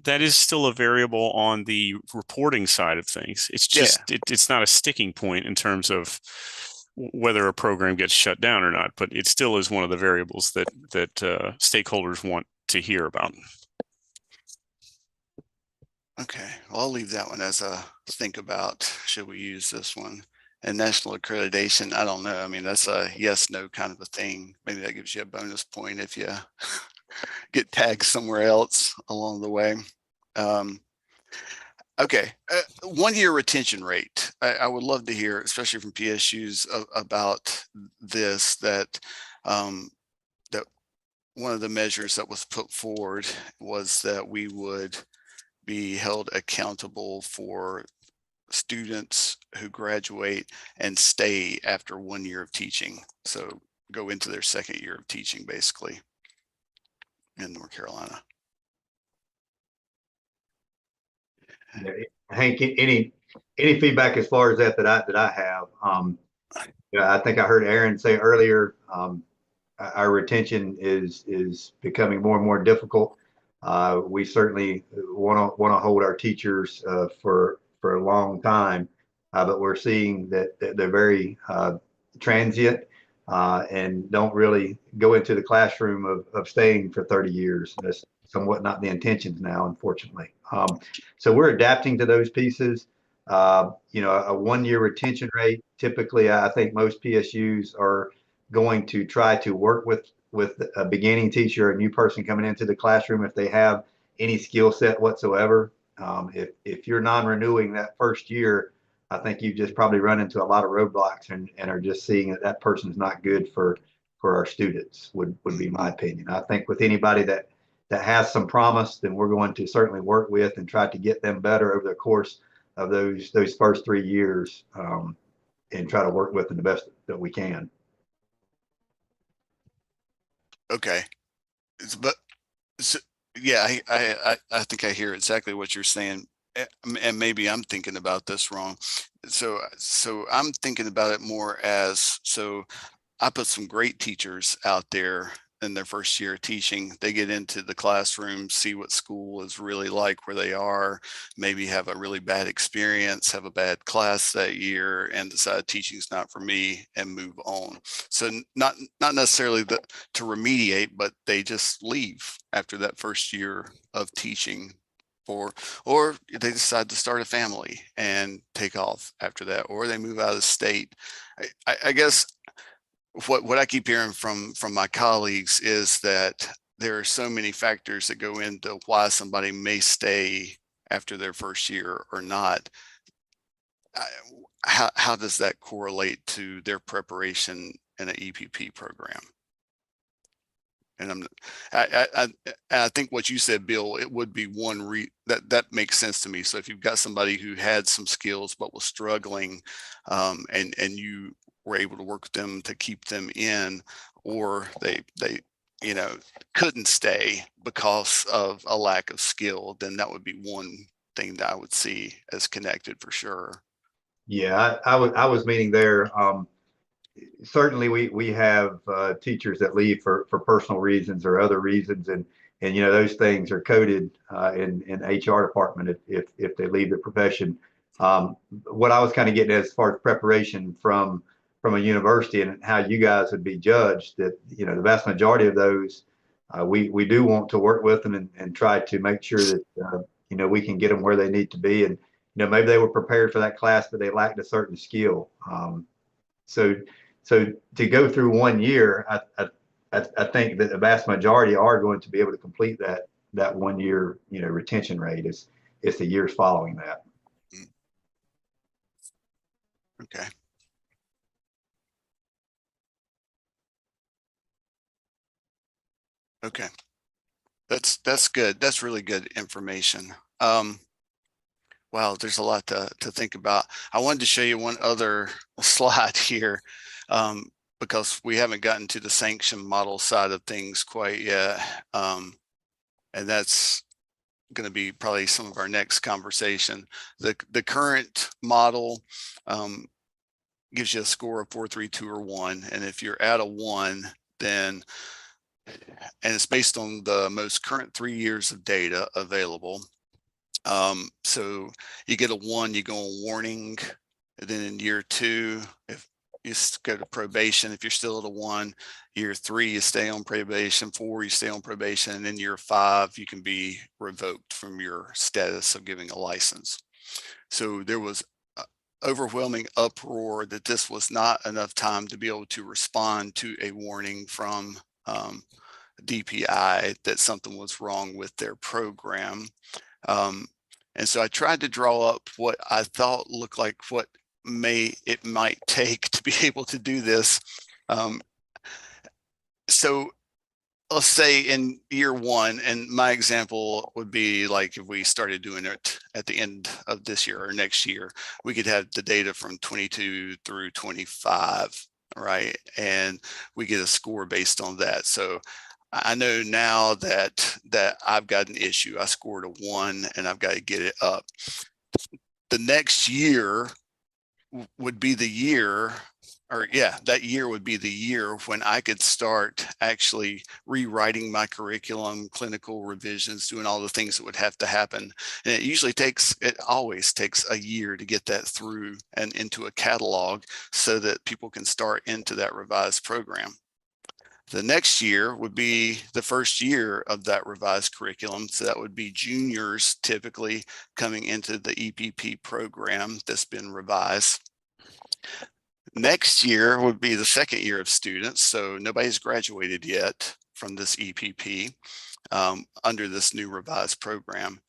that is still a variable on the reporting side of things. It's just it's not a sticking point in terms of whether a program gets shut down or not, but it still is one of the variables that stakeholders want to hear about. Okay, well, I'll leave that one as a think about. Should we use this one? And national accreditation, I don't know. I mean, that's a yes, no kind of a thing. Maybe that gives you a bonus point if you get tagged somewhere else along the way. Okay, 1 year retention rate. I would love to hear, especially from PSUs, about this, that that one of the measures that was put forward was that we would be held accountable for students who graduate and stay after 1 year of teaching. So go into their second year of teaching, basically, in North Carolina. Hank, any feedback as far as that I have? Yeah, I think I heard Aaron say earlier, our retention is becoming more and more difficult. We certainly want to hold our teachers for a long time, but we're seeing that they're very transient and don't really go into the classroom of staying for 30 years. That's somewhat not the intentions now, unfortunately. So we're adapting to those pieces. You know, a 1 year retention rate, typically, I think most PSUs are going to try to work with a beginning teacher, a new person coming into the classroom, if they have any skill set whatsoever. If you're non-renewing that first year, I think you just probably run into a lot of roadblocks and are just seeing that that person is not good for our students, would be my opinion. I think with anybody that has some promise, then we're going to certainly work with and try to get them better over the course of those first 3 years, and try to work with them the best that we can. Okay, but so, yeah, I think I hear exactly what you're saying, and maybe I'm thinking about this wrong. So I'm thinking about it more as, so I put some great teachers out there in their first year of teaching. They get into the classroom, see what school is really like where they are, maybe have a really bad experience, have a bad class that year, and decide teaching's not for me and move on. So not necessarily to remediate, but they just leave after that first year of teaching, or they decide to start a family and take off after that, or they move out of state. I guess what I keep hearing from my colleagues is that there are so many factors that go into why somebody may stay after their first year or not. How does that correlate to their preparation in an EPP program? And I think what you said, Bill, it would be one that makes sense to me. So if you've got somebody who had some skills but was struggling, and you were able to work with them to keep them in, or they you know, couldn't stay because of a lack of skill, then that would be one thing that I would see as connected for sure. Yeah, I was meaning there. certainly we have teachers that leave for personal reasons or other reasons, and you know those things are coded in HR department if they leave the profession. What I was kind of getting at as far as preparation from a university and how you guys would be judged, that you know the vast majority of those we do want to work with them and try to make sure that you know we can get them where they need to be, and you know maybe they were prepared for that class but they lacked a certain skill. So to go through 1 year, I think that the vast majority are going to be able to complete that 1 year, you know, retention rate is the years following that. Okay. Okay. That's good. That's really good information. Wow, there's a lot to think about. I wanted to show you one other slide here, because we haven't gotten to the sanction model side of things quite yet. And that's going to be probably some of our next conversation. The current model gives you a score of 4, 3, 2, or 1. And if you're at a 1, then, and it's based on the most current 3 years of data available. So you get a 1, you go on warning, and then in year 2, if you go to probation, if you're still at a 1, year 3, you stay on probation, 4, you stay on probation, and then year 5, you can be revoked from your status of giving a license. So there was overwhelming uproar that this was not enough time to be able to respond to a warning from DPI that something was wrong with their program. And so I tried to draw up what I thought looked like what it might take to be able to do this. So let's say in year 1, and my example would be like if we started doing it at the end of this year or next year, we could have the data from 22 through 25, right? And we get a score based on that. So I know now that I've got an issue. I scored a 1 and I've got to get it up. The next year would be the year, or yeah, that year would be the year when I could start actually rewriting my curriculum, clinical revisions, doing all the things that would have to happen. And it always takes a year to get that through and into a catalog so that people can start into that revised program. The next year would be the first year of that revised curriculum. So that would be juniors typically coming into the EPP program that's been revised. Next year would be the second year of students. So nobody's graduated yet from this EPP under this new revised program.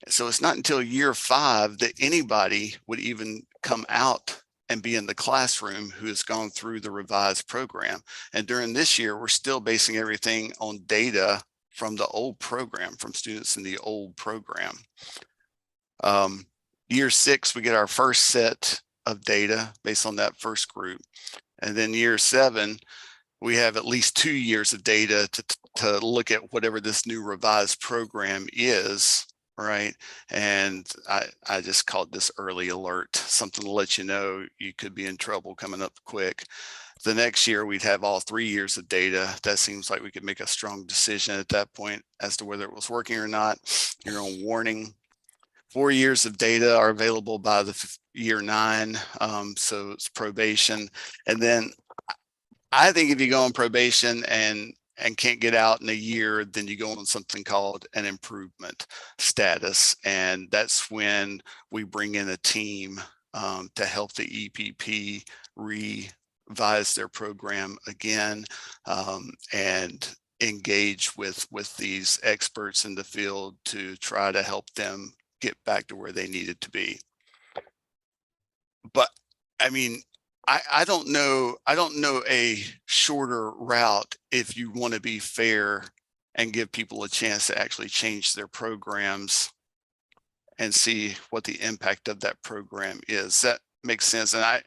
So it's not until year 5 that anybody would even come out and be in the classroom who has gone through the revised program. And during this year, we're still basing everything on data from the old program, from students in the old program. Year 6, we get our first set of data based on that first group. And then year 7, we have at least 2 years of data to look at whatever this new revised program is. Right. And I just called this early alert, something to let you know you could be in trouble coming up quick. The next year, we'd have all 3 years of data. That seems like we could make a strong decision at that point as to whether it was working or not. You're on warning. 4 years of data are available by the year 9. So it's probation. And then I think if you go on probation and can't get out in a year, then you go on something called an improvement status. And that's when we bring in a team to help the EPP revise their program again and engage with these experts in the field to try to help them get back to where they needed to be. But I mean, I don't know a shorter route if you want to be fair and give people a chance to actually change their programs and see what the impact of that program is. That makes sense. And I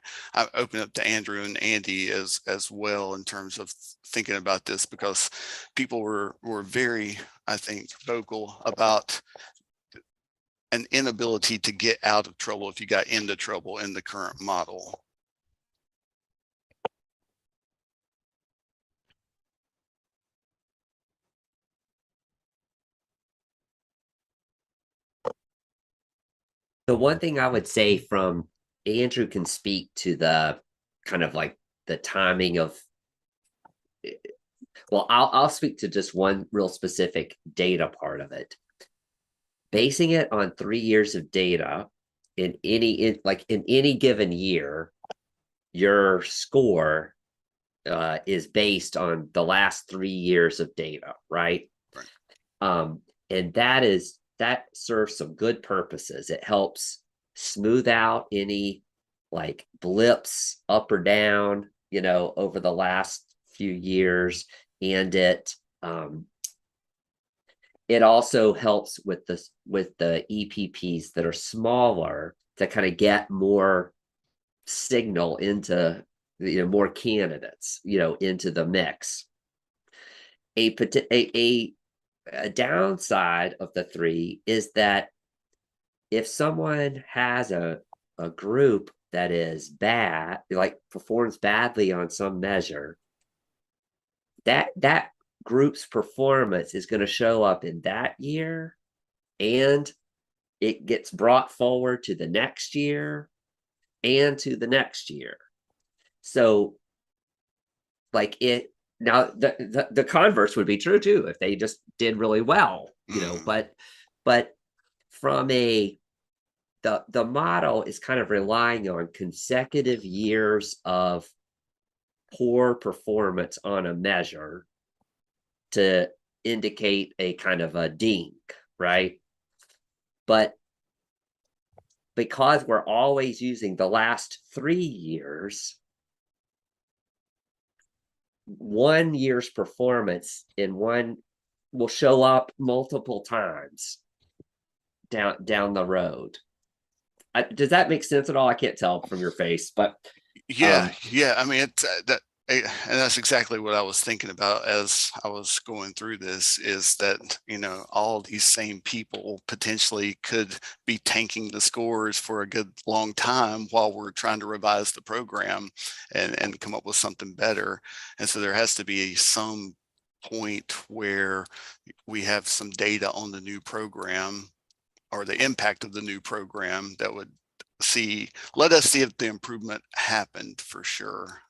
open up to Andrew and Andy as well in terms of thinking about this, because people were very, I think, vocal about an inability to get out of trouble if you got into trouble in the current model. the one thing I would say from Andrew can speak to the kind of like the timing of, well, I'll speak to just one real specific data part of it. Basing it on 3 years of data in any given year, your score is based on the last 3 years of data, right? Right. And that serves some good purposes. It helps smooth out any like blips up or down, over the last few years. And it also helps with the EPPs that are smaller to kind of get more signal into, more candidates, into the mix. A downside of the 3 is that if someone has a group that is bad, like performs badly on some measure, that group's performance is going to show up in that year, and it gets brought forward to the next year and to the next year. So like now the converse would be true too, if they just did really well, but from the model is kind of relying on consecutive years of poor performance on a measure to indicate a kind of a dink, right? But because we're always using the last 3 years, 1 year's performance in one will show up multiple times down the road. Does that make sense at all? I can't tell from your face, but yeah. I mean, it's and that's exactly what I was thinking about as I was going through this, is that, all these same people potentially could be tanking the scores for a good long time while we're trying to revise the program and come up with something better. And so there has to be some point where we have some data on the new program or the impact of the new program that would let us see if the improvement happened for sure.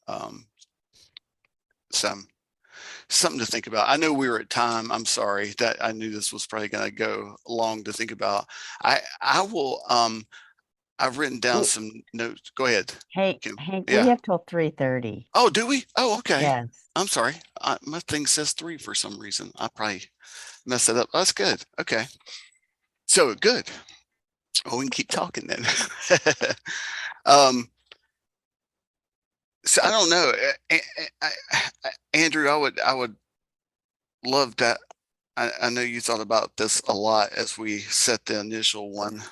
Something to think about. I know we were at time. I'm sorry that I knew this was probably going to go long to think about. I will, I've written down some notes. Go ahead. Hank, we Yeah. have till 3:30. Oh, do we? Oh, okay. Yes. I'm sorry. My thing says 3 for some reason. I probably messed it up. That's good. Okay. So good. Oh, we can keep talking then. So I don't know, Andrew. I would love that. I know you thought about this a lot as we set the initial one.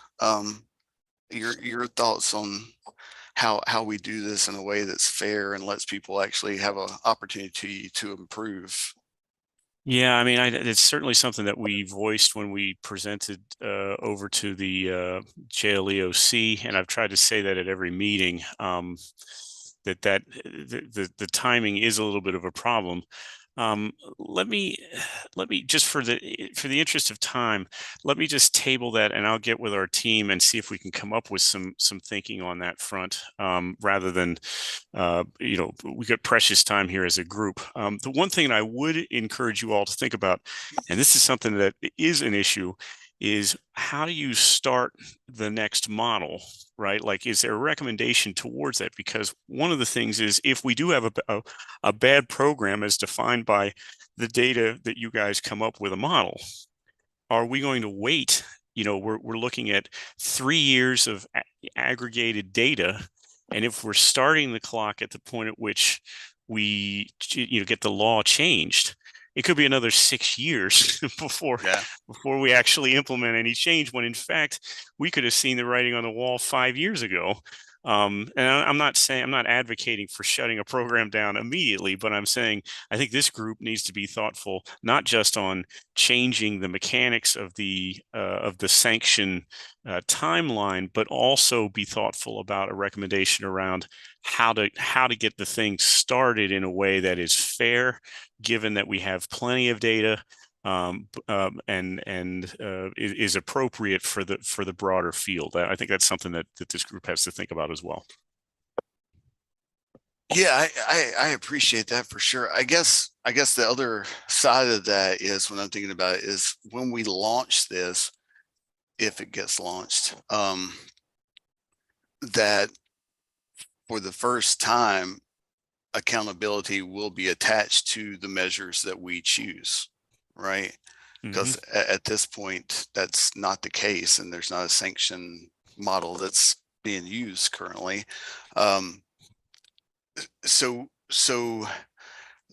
Your thoughts on how we do this in a way that's fair and lets people actually have an opportunity to improve. Yeah, I mean, it's certainly something that we voiced when we presented over to the JLEOC, and I've tried to say that at every meeting, that the timing is a little bit of a problem. Let me just for the interest of time, let me just table that, and I'll get with our team and see if we can come up with some thinking on that front, rather than we got precious time here as a group. The one thing I would encourage you all to think about, and this is something that is an issue, is how do you start the next model, right? Like, is there a recommendation towards that? Because one of the things is, if we do have a bad program as defined by the data that you guys come up with a model, are we going to wait? We're looking at 3 years of aggregated data. And if we're starting the clock at the point at which we get the law changed, it could be another 6 years before we actually implement any change, when in fact we could have seen the writing on the wall 5 years ago. And I'm not advocating for shutting a program down immediately, but I'm saying I think this group needs to be thoughtful, not just on changing the mechanics of the sanction timeline, but also be thoughtful about a recommendation around how to get the thing started in a way that is fair, given that we have plenty of data, is appropriate for the broader field. I think that's something that this group has to think about as well. Yeah, I appreciate that for sure. I guess the other side of that is, when I'm thinking about it, is when we launch this, if it gets launched, that for the first time, accountability will be attached to the measures that we choose, right? Because at this point, that's not the case, and there's not a sanction model that's being used currently. So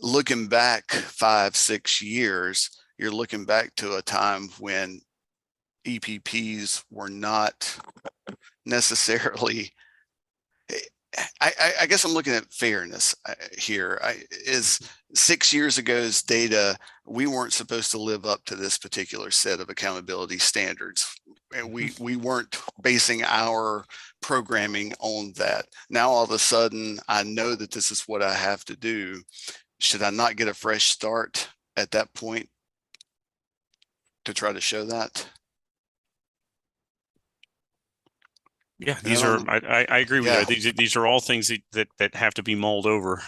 looking back 5-6 years, you're looking back to a time when EPPs were not necessarily. I guess I'm looking at fairness here. Is 6 years ago's data, we weren't supposed to live up to this particular set of accountability standards. And we weren't basing our programming on that. Now, all of a sudden, I know that this is what I have to do. Should I not get a fresh start at that point to try to show that? Yeah, I agree with you. These are all things that have to be mulled over,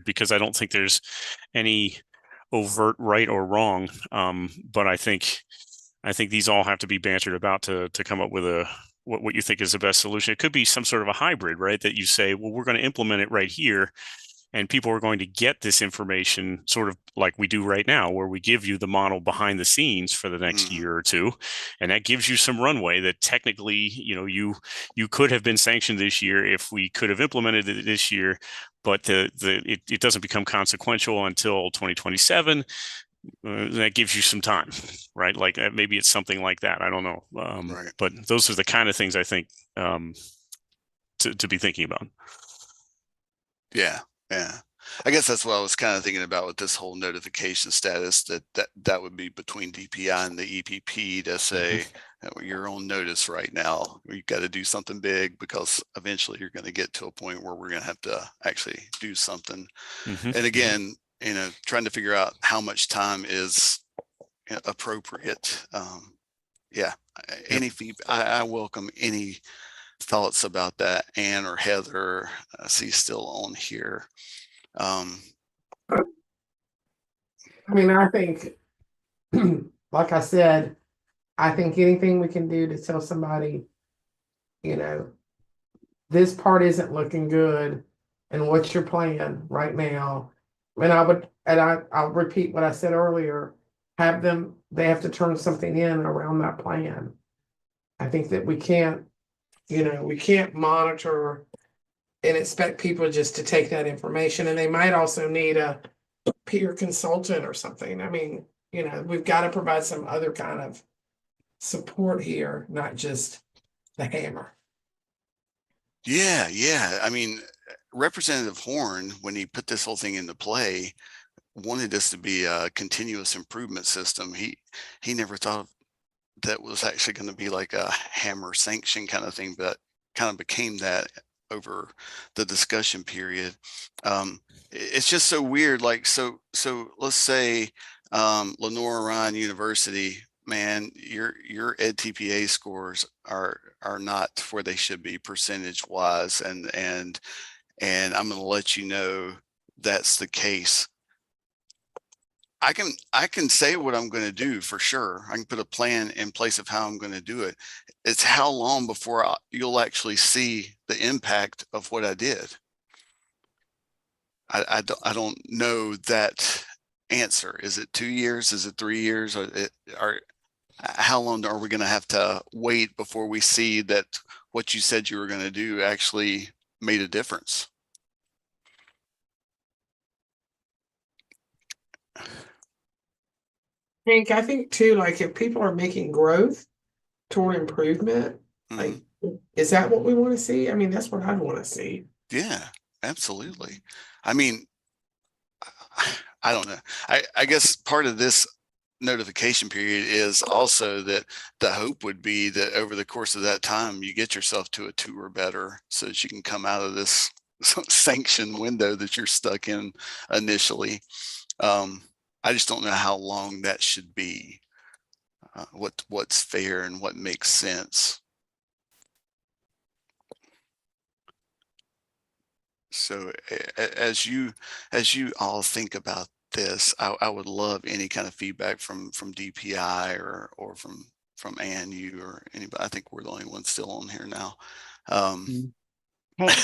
because I don't think there's any overt right or wrong. But I think these all have to be bantered about to come up with what you think is the best solution. It could be some sort of a hybrid, right? That you say, well, we're going to implement it right here, and people are going to get this information sort of like we do right now, where we give you the model behind the scenes for the next year or two. And that gives you some runway that technically, you could have been sanctioned this year if we could have implemented it this year, but it doesn't become consequential until 2027. That gives you some time, right? Like maybe it's something like that. I don't know. Right. But those are the kind of things I think to be thinking about. Yeah. Yeah. I guess that's what I was kind of thinking about with this whole notification status, that would be between DPI and the EPP to say, you're on notice right now. You've got to do something big, because eventually you're going to get to a point where we're going to have to actually do something. And again, trying to figure out how much time is appropriate. Any feedback, I welcome any thoughts about that. Ann or Heather, I see still on here. I mean, I think, like I said, I think anything we can do to tell somebody, this part isn't looking good, and what's your plan right now? And I'll repeat what I said earlier, they have to turn something in around that plan. I think that we can't monitor and expect people just to take that information, and they might also need a peer consultant or something. I mean, we've got to provide some other kind of support here, not just the hammer. Yeah. I mean, Representative Horn, when he put this whole thing into play, wanted this to be a continuous improvement system. He never thought that was actually going to be like a hammer sanction kind of thing, but kind of became that over the discussion period. It's just so weird. Like, so let's say Lenore Ryan University, man, your EdTPA scores are not where they should be percentage wise, and I'm going to let you know that's the case. I can say what I'm going to do for sure. I can put a plan in place of how I'm going to do it. It's how long before you'll actually see the impact of what I did. I don't know that answer. Is it 2 years? Is it 3 years? How long are we going to have to wait before we see that what you said you were going to do actually made a difference? Hank, I think too, like if people are making growth toward improvement, like, is that what we want to see? I mean, that's what I'd want to see. Yeah, absolutely. I mean, I don't know. I guess part of this notification period is also that the hope would be that over the course of that time, you get yourself to a 2 or better so that you can come out of this sanction window that you're stuck in initially. I just don't know how long that should be. What's fair and what makes sense. So as you all think about this, I would love any kind of feedback from DPI or from ANU or anybody. I think we're the only ones still on here now. Hank,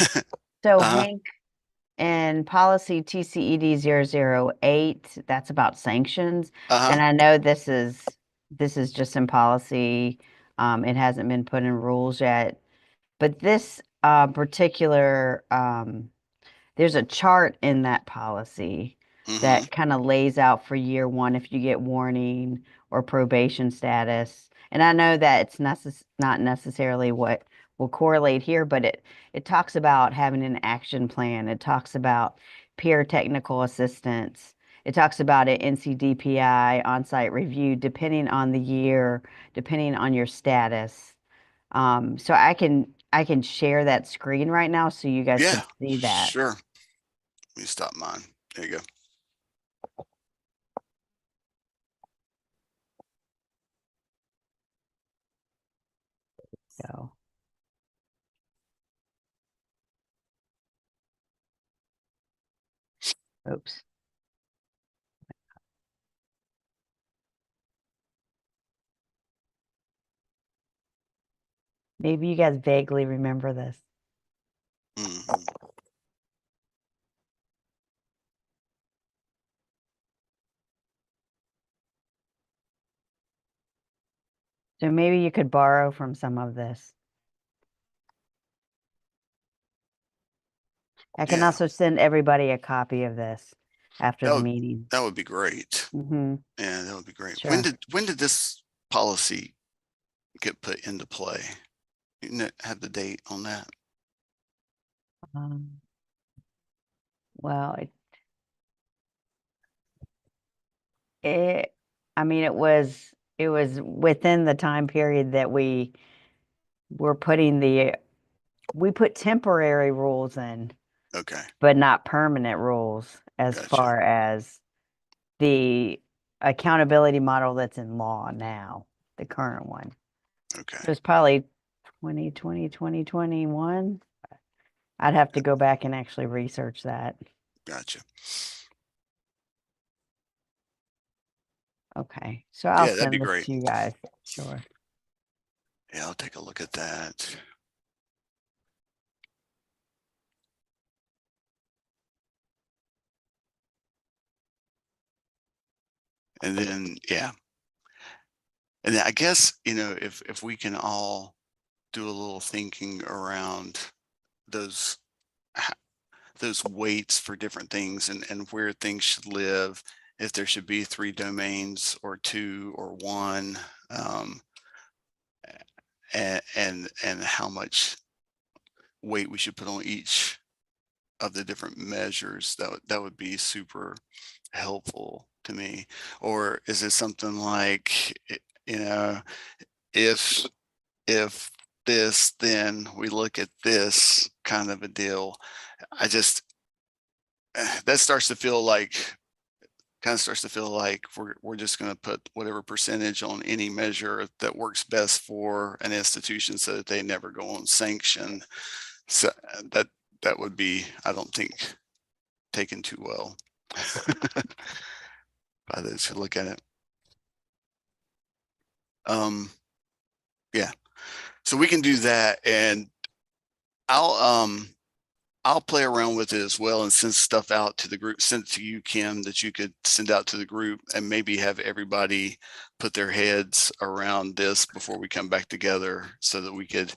so Uh-huh. Hank, in policy TCED 008, that's about sanctions. And I know this is just in policy. It hasn't been put in rules yet. But this particular there's a chart in that policy that kind of lays out for year one if you get warning or probation status. And I know that it's not necessarily what will correlate here, but it talks about having an action plan. It talks about peer technical assistance. It talks about an NCDPI on-site review, depending on the year, depending on your status. So I can share that screen right now so you guys Yeah, can see that. sure. Let me stop mine. There you go. So oops. Maybe you guys vaguely remember this. Mhm. So maybe you could borrow from some of this. I can Yeah, also send everybody a copy of this after the meeting. that would be great. Mm-hmm. Yeah, that would be great. Sure. When did this policy get put into play? You have the date on that? Well, I mean, it was within the time period that we put temporary rules in, Okay, but not permanent rules as gotcha. far as the accountability model that's in law now, the current one. Okay, It was probably 2020, 2021. I'd have to go back and actually research that. gotcha. Okay, so I'll Yeah, that'd be send this great. to you guys. Sure. Yeah, I'll take a look at that. And then, yeah. And then I guess, if we can all do a little thinking around those those weights for different things and where things should live, if there should be 3 domains or 2 or 1, and how much weight we should put on each of the different measures, that would be super helpful to me. Or is it something like, if this, then we look at this kind of a deal. I just that starts to feel like we're just going to put whatever percentage on any measure that works best for an institution so that they never go on sanction. So that would be, I don't think, taken too well by those who look at it. Yeah, so we can do that, and I'll play around with it as well and send stuff out to the group, send it to you, Kim, that you could send out to the group and maybe have everybody put their heads around this before we come back together so that we could,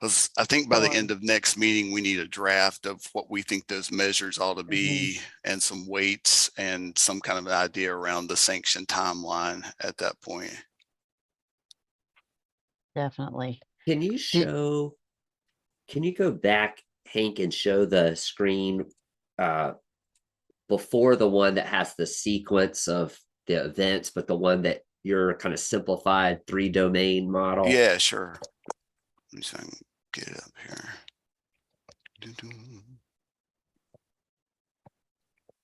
I think by the end of next meeting, we need a draft of what we think those measures ought to be and some weights and some kind of an idea around the sanction timeline at that point. Definitely. Can you go back, Hank, and show the screen before the one that has the sequence of the events, but the one that your kind of simplified 3 domain model? Yeah, sure. Let me see if I can get it up here.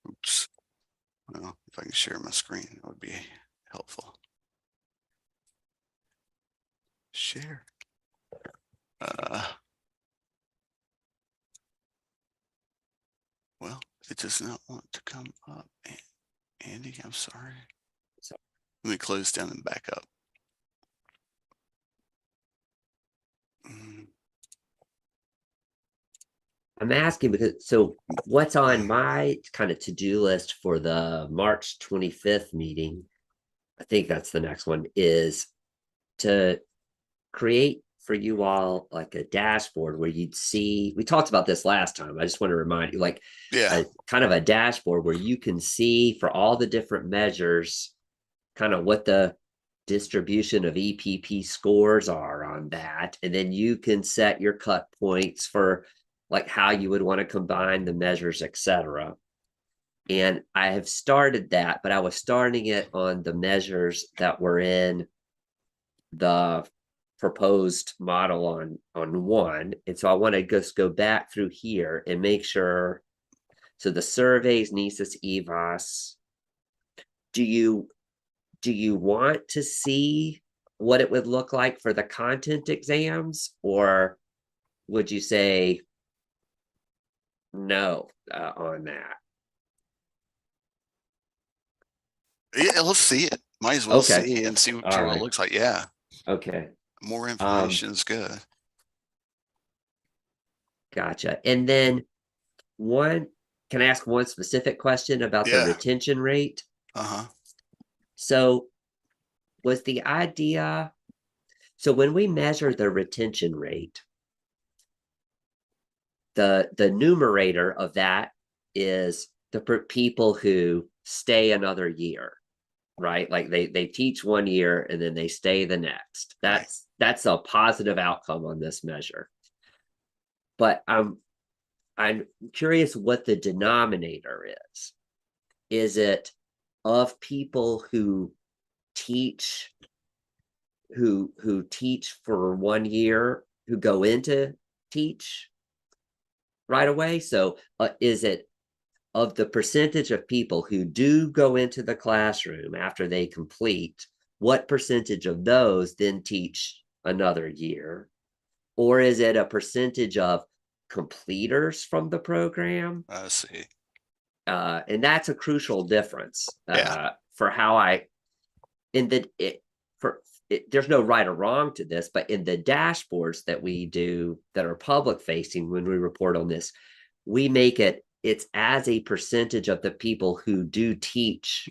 Oops. Well, if I can share my screen, that would be helpful. Share. Well, it does not want to come up. Andy, I'm sorry. Let me close down and back up. I'm asking because, so what's on my kind of to-do list for the March 25th meeting, I think that's the next one, is to create for you all like a dashboard where you'd see, we talked about this last time. I just want to remind you, like Yeah. a kind of a dashboard where you can see for all the different measures, kind of what the distribution of EPP scores are on that. And then you can set your cut points for like how you would want to combine the measures, etc. And I have started that, but I was starting it on the measures that were in the proposed model on one. And so I want to just go back through here and make sure. So the surveys, NESIS, EVAS, do you want to see what it would look like for the content exams, or would you say no on that? Yeah, let's see it. Might as well Okay. see and see what All it right. looks like. Yeah. Okay. More information is good. Gotcha. And then can I ask one specific question about the Yeah. retention rate? Uh-huh. So was the idea, so when we measure the retention rate, the numerator of that is the people who stay another year, right? Like they teach 1 year and then they stay the next. That's a positive outcome on this measure. But I'm curious what the denominator is. Is it of people who teach for 1 year, who go into teach right away? So is it of the percentage of people who do go into the classroom after they complete, what percentage of those then teach another year? Or is it a percentage of completers from the program? I see. And that's a crucial difference for how there's no right or wrong to this, but in the dashboards that we do that are public facing, when we report on this, we make it's as a percentage of the people who do teach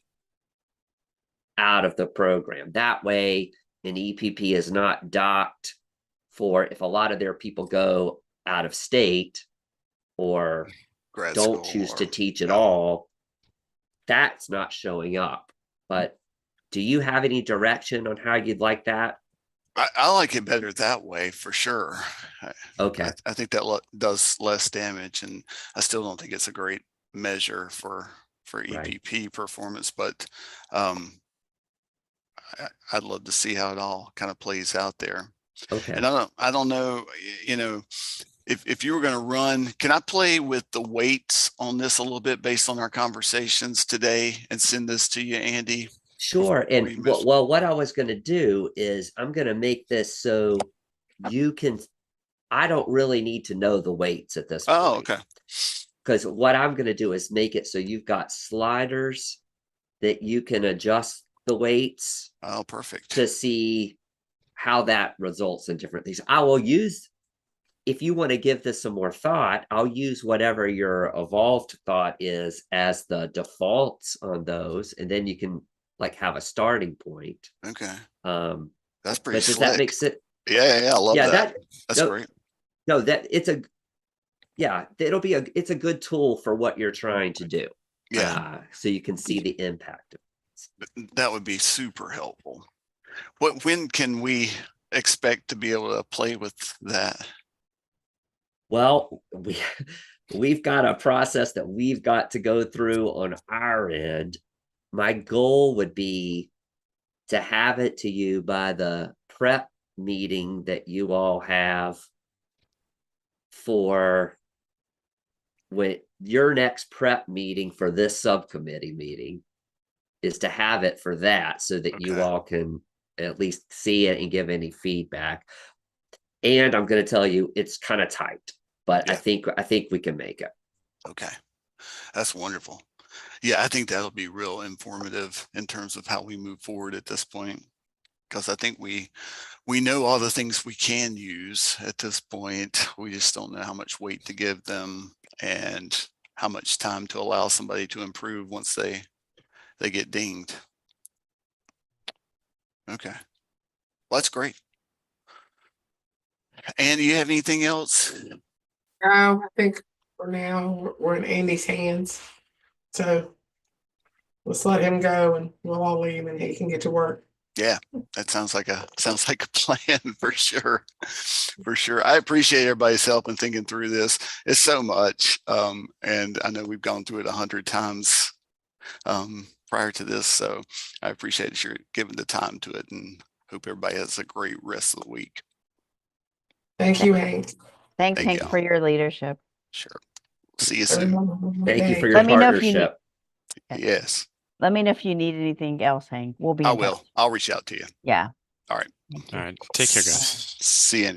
out of the program. That way, an EPP is not docked for if a lot of their people go out of state or don't choose to teach at all, that's not showing up. But do you have any direction on how you'd like that? I like it better that way for sure. Okay. I think that does less damage, and I still don't think it's a great measure for EPP performance, but I'd love to see how it all kind of plays out there. Okay. And I don't know, if you were going to run, can I play with the weights on this a little bit based on our conversations today and send this to you, Andy? Sure. And what I was going to do is I'm going to make this so you can, I don't really need to know the weights at this point. Oh, okay. Because what I'm going to do is make it so you've got sliders that you can adjust the weights. Oh, perfect. To see how that results in different things. I will use, if you want to give this some more thought, I'll use whatever your evolved thought is as the defaults on those, and then you can like have a starting point. Okay. That's pretty slick. Does that make sense? Yeah, I love that. That's great. No, it's a good tool for what you're trying to do. Yeah. So you can see the impact of it. That would be super helpful. When can we expect to be able to play with that? Well, we've got a process that we've got to go through on our end. My goal would be to have it to you by the prep meeting that you all have for when your next prep meeting for this subcommittee meeting. is to have it for that so that you Okay. all can at least see it and give any feedback. And I'm going to tell you, it's kind of tight, but Yeah. I think we can make it. Okay. That's wonderful. Yeah, I think that'll be real informative in terms of how we move forward at this point. Because I think we know all the things we can use at this point. We just don't know how much weight to give them and how much time to allow somebody to improve once they get dinged. Okay. Well, that's great. And you have anything else? I think for now we're in Andy's hands. So let's let him go and we'll all leave and he can get to work. Yeah, that sounds like a plan for sure. For sure. I appreciate everybody's help in thinking through this. It's so much. And I know we've gone through it 100 times prior to this. So I appreciate that you're giving the time to it and hope everybody has a great rest of the week. Thank you, Hank. Thanks, Thank Hank, you. for your leadership. Sure. See you soon. Thank you for your Let me know if you need- partnership. Yes, Let me know if you need anything else, Hank. We'll be I in touch. will. I'll reach out to you. Yeah. All right. Thank All you. right. Take care, guys. See you.